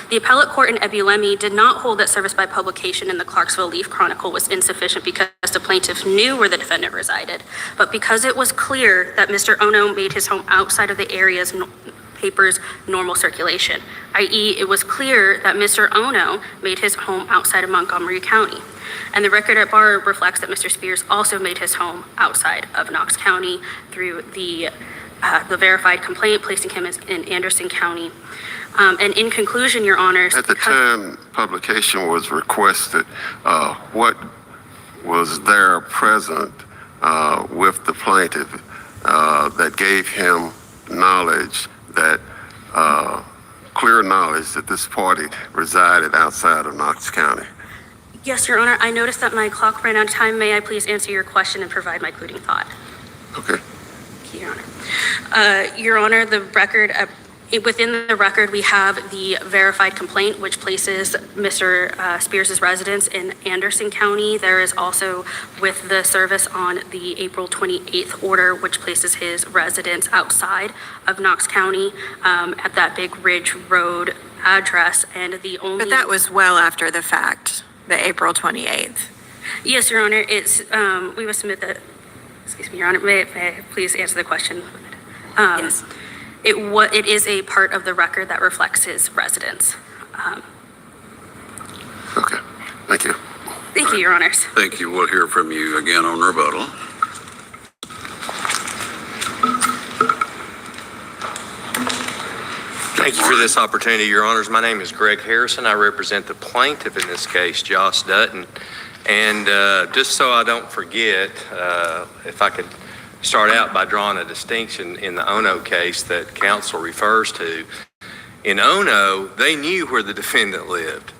The appellate court in Ebulemi did not hold that service by publication in the Clarksville Leaf Chronicle was insufficient because the plaintiff knew where the defendant resided, but because it was clear that Mr. Ono made his home outside of the areas paper's normal circulation, i.e. it was clear that Mr. Ono made his home outside of Montgomery County. And the record at bar reflects that Mr. Spears also made his home outside of Knox County through the verified complaint, placing him in Anderson County. And in conclusion, Your Honors. At the time publication was requested, what was there present with the plaintiff that gave him knowledge that, clear knowledge that this party resided outside of Knox County? Yes, Your Honor. I noticed that my clock ran out of time. May I please answer your question and provide my concluding thought? Okay. Thank you, Your Honor. Your Honor, the record, within the record, we have the verified complaint, which places Mr. Spears' residence in Anderson County. There is also with the service on the April 28th order, which places his residence outside of Knox County at that Big Ridge Road address. And the only... But that was well after the fact, the April 28th. Yes, Your Honor. It's, we will submit that, excuse me, Your Honor, may I please answer the question? Yes. It is a part of the record that reflects his residence. Okay. Thank you. Thank you, Your Honors. Thank you. We'll hear from you again on rebuttal. Thank you for this opportunity, Your Honors. My name is Greg Harrison. I represent the plaintiff in this case, Josh Dutton. And just so I don't forget, if I could start out by drawing a distinction in the Ono case that counsel refers to. In Ono, they knew where the defendant lived.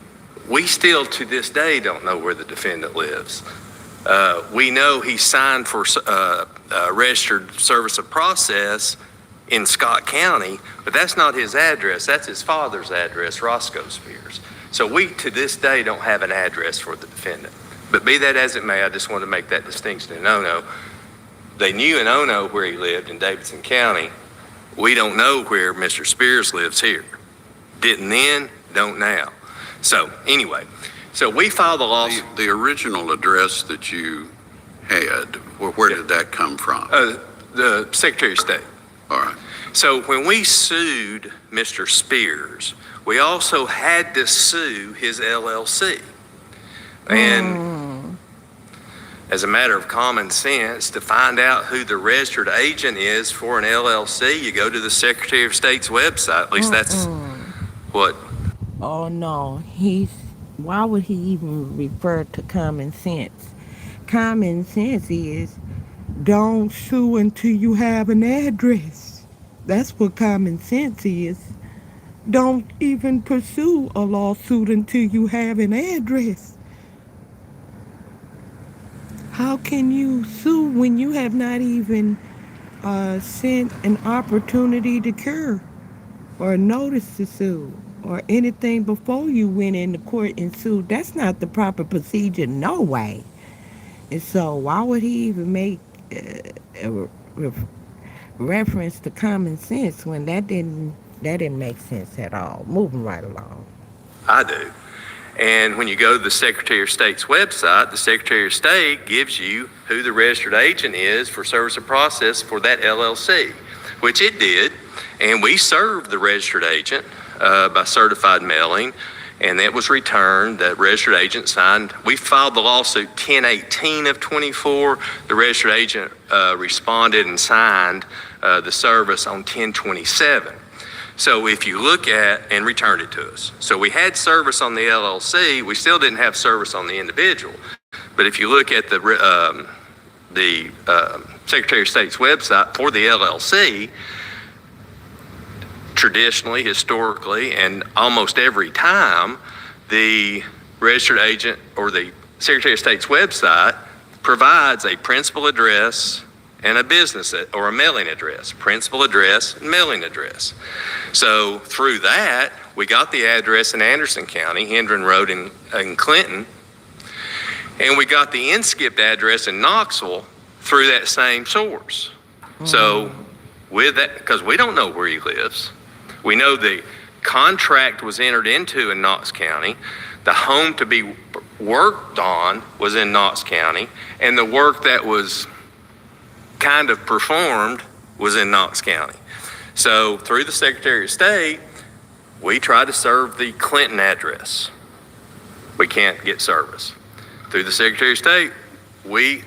We still, to this day, don't know where the defendant lives. We know he signed for registered service of process in Scott County, but that's not his address. That's his father's address, Roscoe Spears. So we, to this day, don't have an address for the defendant. But be that as it may, I just want to make that distinction in Ono. They knew in Ono where he lived in Davidson County. We don't know where Mr. Spears lives here. Didn't then, don't now. So anyway, so we filed a lawsuit. The original address that you had, where did that come from? The Secretary of State. All right. So when we sued Mr. Spears, we also had to sue his LLC. And as a matter of common sense, to find out who the registered agent is for an LLC, you go to the Secretary of State's website. At least that's what. Oh no, why would he even refer to common sense? Common sense is don't sue until you have an address. That's what common sense is. Don't even pursue a lawsuit until you have an address. How can you sue when you have not even sent an opportunity to cure or a notice to sue or anything before you went into court and sued? That's not the proper procedure, no way. And so why would he even make a reference to common sense when that didn't make sense at all? Moving right along. I do. And when you go to the Secretary of State's website, the Secretary of State gives you who the registered agent is for service of process for that LLC, which it did. And we served the registered agent by certified mailing, and that was returned. That registered agent signed. We filed the lawsuit 10/18 of 24. The registered agent responded and signed the service on 10/27. So if you look at, and returned it to us. So we had service on the LLC, we still didn't have service on the individual. But if you look at the Secretary of State's website for the LLC, traditionally, historically, and almost every time, the registered agent or the Secretary of State's website provides a principal address and a business or a mailing address, principal address and mailing address. So through that, we got the address in Anderson County, Hendron Road in Clinton, and we got the inskipped address in Knoxville through that same source. So with that, because we don't know where he lives, we know the contract was entered into in Knox County, the home to be worked on was in Knox County, and the work that was kind of performed was in Knox County. So through the Secretary of State, we try to serve the Clinton address. We can't get service. Through the Secretary of State, we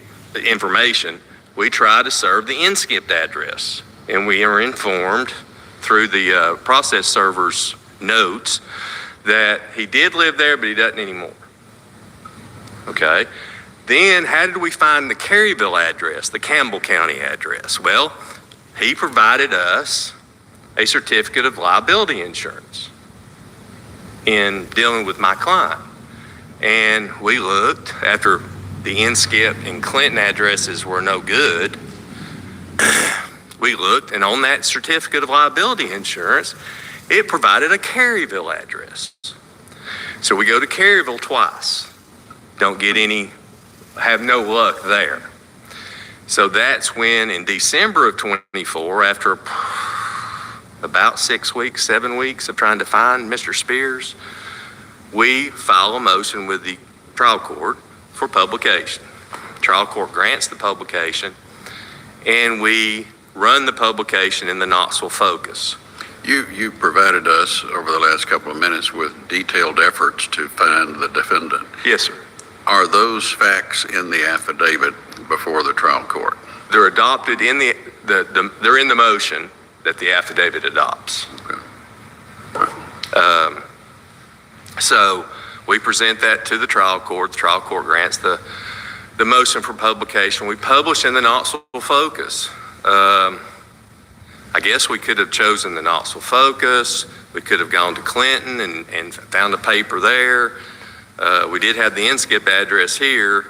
try to serve the NSCIP address. And we are informed through the process server's notes that he did live there, but he doesn't anymore. Okay. Then how did we find the Caryville address, the Campbell County address? Well, he provided us a certificate of liability insurance in dealing with my client. And we looked after the NSCIP and Clinton addresses were no good. We looked, and on that certificate of liability insurance, it provided a Caryville address. So we go to Caryville twice. Don't get any, have no luck there. So that's when in December of 24, after about 6 weeks, 7 weeks of trying to find Mr. Spears, we file a motion with the trial court for publication. Trial court grants the publication, and we run the publication in the Knoxville Focus. You provided us over the last couple of minutes with detailed efforts to find the defendant. Yes, sir. Are those facts in the affidavit before the trial court? They're adopted in they're in the motion that the affidavit adopts. Okay. So we present that to the trial court. The trial court grants the motion for publication. We publish in the Knoxville Focus. I guess we could have chosen the Knoxville Focus. We could have gone to Clinton and found a paper there. We did have the NSCIP address here.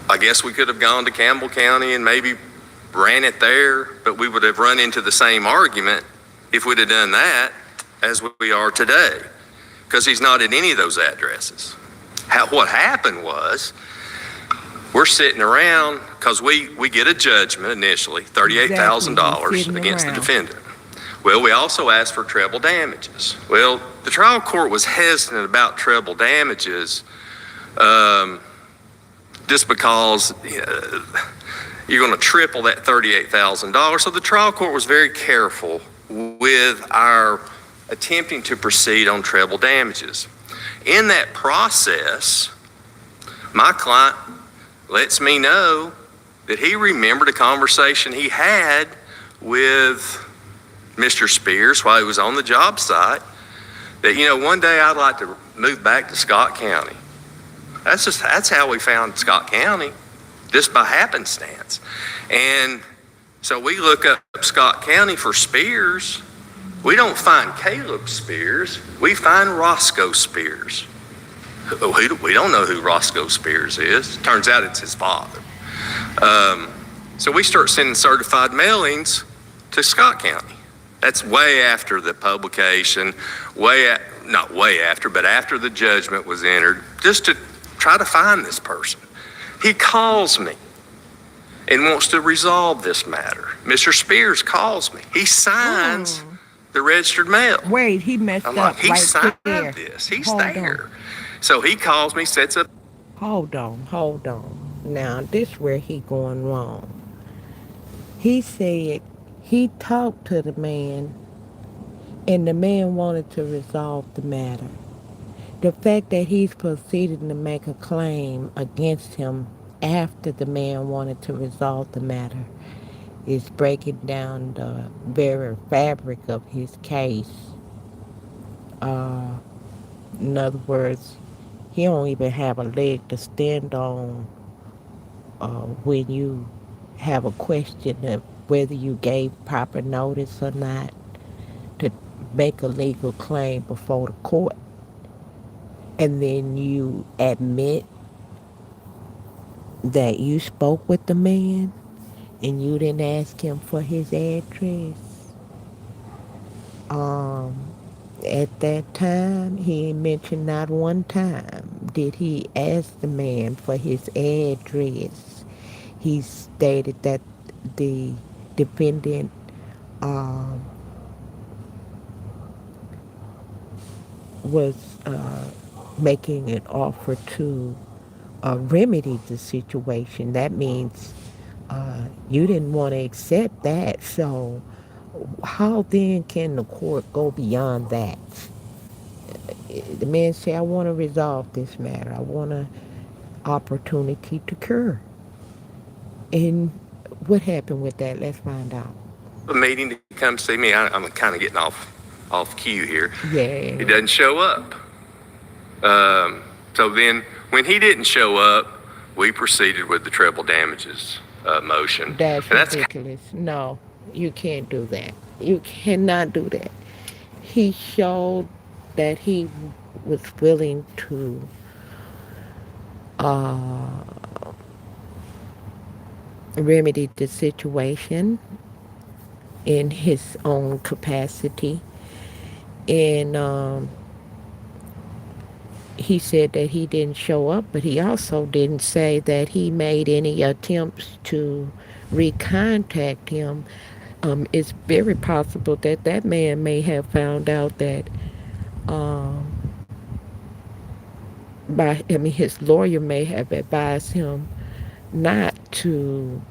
I guess we could have gone to Campbell County and maybe ran it there, but we would have run into the same argument if we'd have done that as we are today, because he's not at any of those addresses. What happened was, we're sitting around because we get a judgment initially, $38,000 against the defendant. Well, we also asked for treble damages. Well, the trial court was hesitant about treble damages just because you're going to triple that $38,000. So the trial court was very careful with our attempting to proceed on treble damages. In that process, my client lets me know that he remembered a conversation he had with Mr. Spears while he was on the job site, that, one day I'd like to move back to Scott County. That's how we found Scott County, just by happenstance. And so we look up Scott County for Spears. We don't find Caleb Spears. We find Roscoe Spears. We don't know who Roscoe Spears is. Turns out it's his father. So we start sending certified mailings to Scott County. That's way after the publication, not way after, but after the judgment was entered, just to try to find this person. He calls me and wants to resolve this matter. Mr. Spears calls me. He signs the registered mail. Wait, he messed I'm up like, he right signed there. this. He's Hold there. on. So he calls me, sets up. Hold on. Now, this where he going wrong. He said he talked to the man, and the man wanted to resolve the matter. The fact that he's proceeding to make a claim against him after the man wanted to resolve the matter is breaking down the very fabric of his case. In other words, he don't even have a leg to stand on when you have a question of whether you gave proper notice or not to make a legal claim before the court. And then you admit that you spoke with the man and you didn't ask him for his address. At that time, he mentioned not one time did he ask the man for his address. He stated that the defendant was making an offer to remedy the situation. That means You didn't want to accept that, so how then can the court go beyond that? The man said, I want to resolve this matter. I want an opportunity to cure. And what happened with that? Let's find out. A meeting to come see me. I'm kind of getting off cue here. Yeah. He doesn't show up. So then, when he didn't show up, we proceeded with the treble damages motion. That's And ridiculous. No, you can't do that. You cannot do that. He showed that he was willing to remedy the situation in his own capacity. And he said that he didn't show up, but he also didn't say that he made any attempts to recontact him. It's very possible that that man may have found out that his lawyer may have advised him not to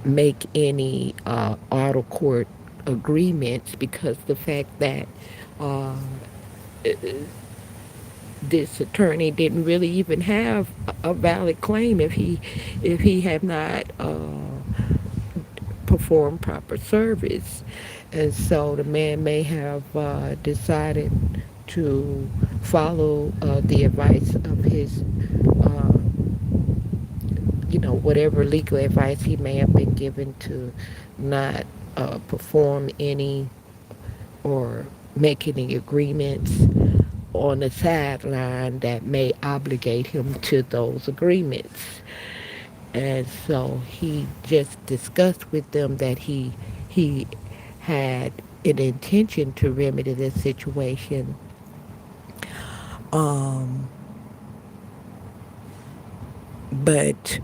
make any auto court agreements, because the fact that this attorney didn't really even have a valid claim if he had not performed proper service. And so the man may have decided to follow the advice of his whatever legal advice he may have been given, to not perform any or make any agreements on the sideline that may obligate him to those agreements. And so he just discussed with them that he had an intention to remedy the situation. But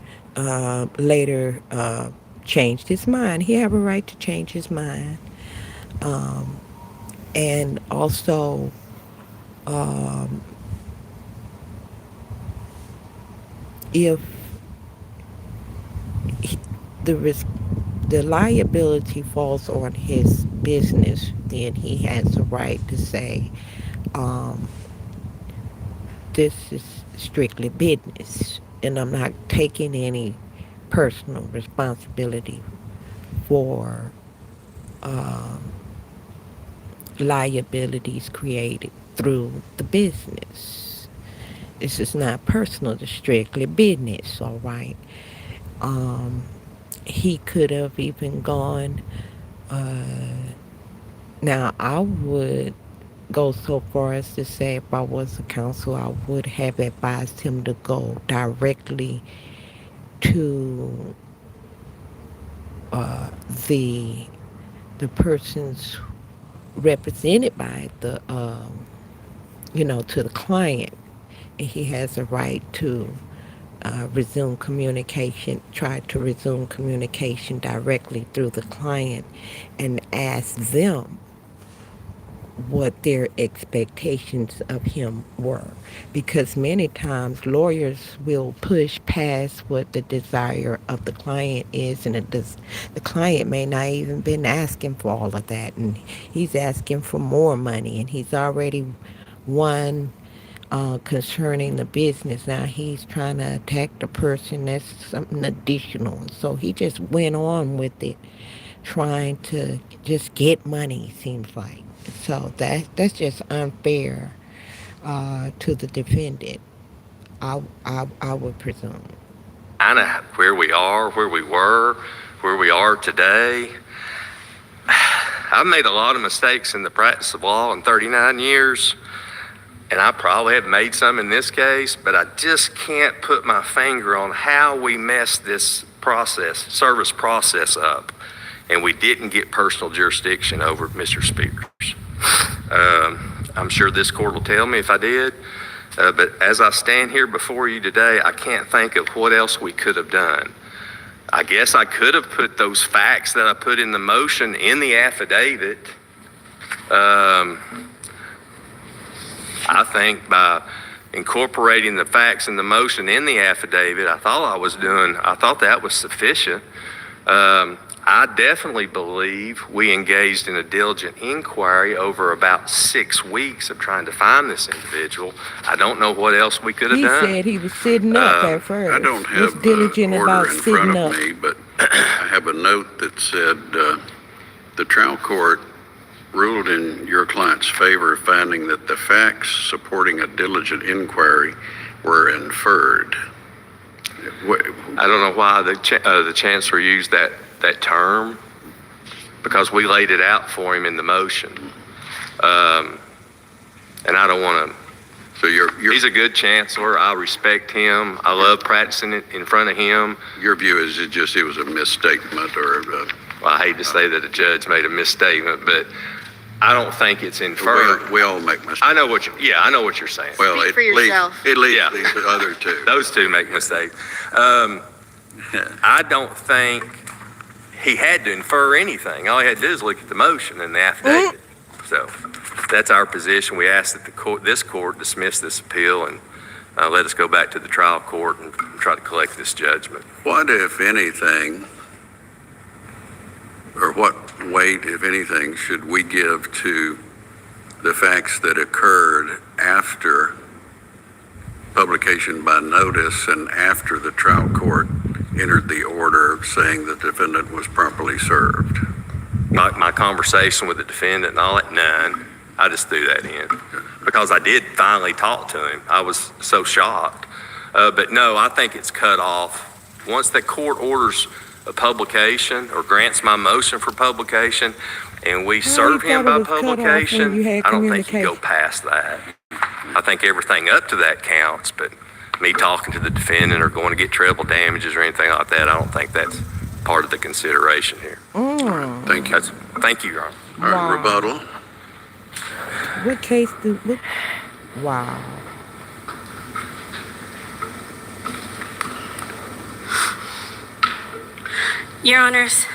later changed his mind. He have a right to change his mind. And also, if the liability falls on his business, then he has the right to say, this is strictly business, and I'm not taking any personal responsibility for liabilities created through the business. This is not personal, it's strictly business, all right? He could have even gone, now I would go so far as to say, if I was a counsel, I would have advised him to go directly to the persons represented by the to the client, and he has a right to try to resume communication directly through the client, and ask them what their expectations of him were. Because many times lawyers will push past what the desire of the client is, and the client may not even been asking for all of that, and he's asking for more money, and he's already won concerning the business. Now he's trying to attack the person. That's something additional. So he just went on with it, trying to just get money, seems like. So that's just unfair to the defendant, I would presume. kind of where we are, where we were, where we are today. I've made a lot of mistakes in the practice of law in 39 years, and I probably have made some in this case, but I just can't put my finger on how we messed this service process up, and we didn't get personal jurisdiction over Mr. Spears. I'm sure this court will tell me if I did, but as I stand here before you today, I can't think of what else we could have done. I guess I could have put those facts that I put in the motion in the affidavit. I think by incorporating the facts in the motion in the affidavit, I thought that was sufficient. I definitely believe we engaged in a diligent inquiry over about 6 weeks of trying to find this individual. I don't know what else we could have He done. said he was sitting up at first. I don't Was have diligent the about order in sitting front up. of me, but I have a note that said the trial court ruled in your client's favor, finding that the facts supporting a diligent inquiry were inferred. I don't know why the chancellor used that term, because we laid it out for him in the motion. And I don't want to. So He's a good chancellor. I respect him. I love practicing it in front of him. your view is it was a misstatement or Well, I hate to say that a judge made a misstatement, but I don't think it's inferred. we all make mistakes. I know what you're saying. Well, Speak for yourself. At least Yeah. the other two. Those two make mistakes. I don't think he had to infer anything. All he had to do is look at the motion and the affidavit. So that's our position. We ask that this court dismiss this appeal and let us go back to the trial court and try to collect this judgment. What, if anything, or what weight, if anything, should we give to the facts that occurred after publication by notice and after the trial court entered the order saying the defendant was properly served? My conversation with the defendant and all that, none. I just threw that in because I did finally talk to him. I was so shocked. But no, I think it's cut off. Once the court orders a publication or grants my motion for publication and we serve him by publication, I don't think you go past that. I think everything up to that counts, but me talking to the defendant or going to get treble damages or anything like that, I don't think that's part of the consideration here. Thank you. Thank you, Your Honor. All right, Wow. rebuttal. What case wow. Your Honors,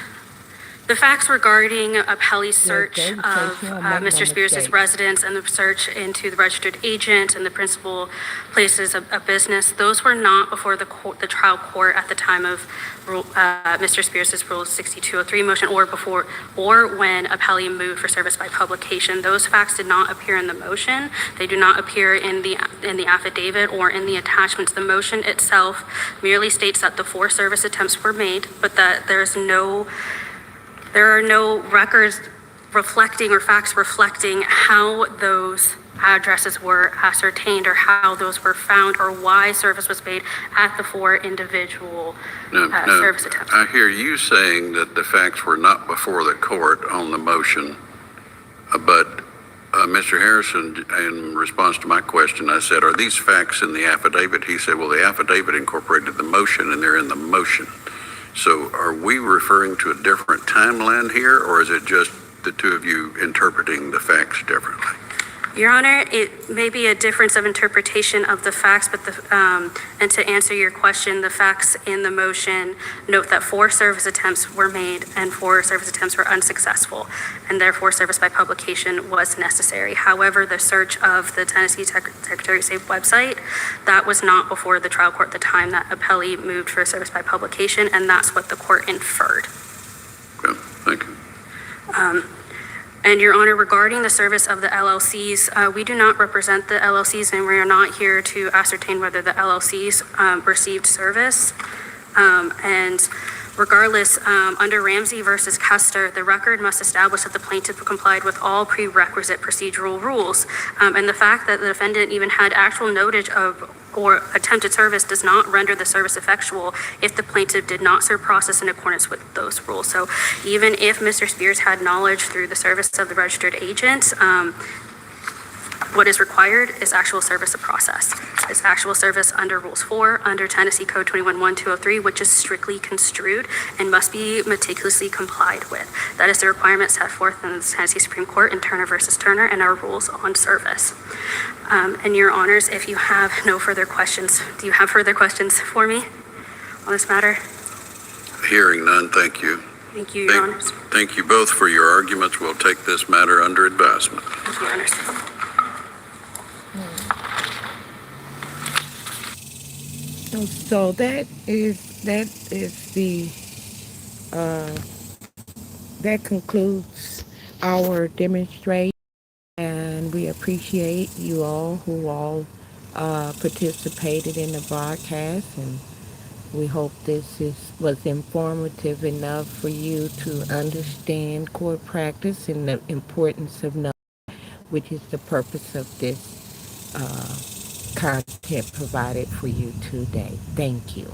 the facts regarding Appellee's search they of take you on that Mr. one Spears' mistake. residence and the search into the registered agent and the principal places of business, those were not before the trial court at the time of Mr. Spears' Rule 6203 motion or when Appellee moved for service by publication. Those facts did not appear in the motion. They do not appear in the affidavit or in the attachments. The motion itself merely states that the 4 service attempts were made, but that there are no records reflecting or facts reflecting how those addresses were ascertained or how those were found or why service was made at the 4 individual service attempts. I hear you saying that the facts were not before the court on the motion, but Mr. Harrison, in response to my question, I said, are these facts in the affidavit? He said, well, the affidavit incorporated the motion and they're in the motion. So are we referring to a different timeline here, or is it just the two of you interpreting the facts differently? Your Honor, it may be a difference of interpretation of the facts, but and to answer your question, the facts in the motion note that 4 service attempts were made and 4 service attempts were unsuccessful, and therefore service by publication was necessary. However, the search of the Tennessee Secretary of State website, that was not before the trial court at the time that Appellee moved for service by publication, and that's what the court inferred. Okay, thank you. And Your Honor, regarding the service of the LLCs, we do not represent the LLCs, and we are not here to ascertain whether the LLCs received service. And regardless, under Ramsey versus Custer, the record must establish that the plaintiff complied with all prerequisite procedural rules. And the fact that the defendant even had actual knowledge of or attempted service does not render the service effectual if the plaintiff did not serve process in accordance with those rules. So even if Mr. Spears had knowledge through the service of the registered agent, what is required is actual service of process. It's actual service under Rules 4, under Tennessee Code 21-1203, which is strictly construed and must be meticulously complied with. That is the requirement set forth in the Tennessee Supreme Court in Turner versus Turner and our rules on service. And Your Honors, if you have no further questions, do you have further questions for me on this matter? Hearing none, thank you. Thank you, Your Honors. Thank you both for your arguments. We'll take this matter under advisement. Thank you, Your Honors. So that is the that concludes our demonstration, and we appreciate you all who all participated in the broadcast, and we hope this was informative enough for you to understand court practice and the importance of knowing, which is the purpose of this content provided for you today. Thank you.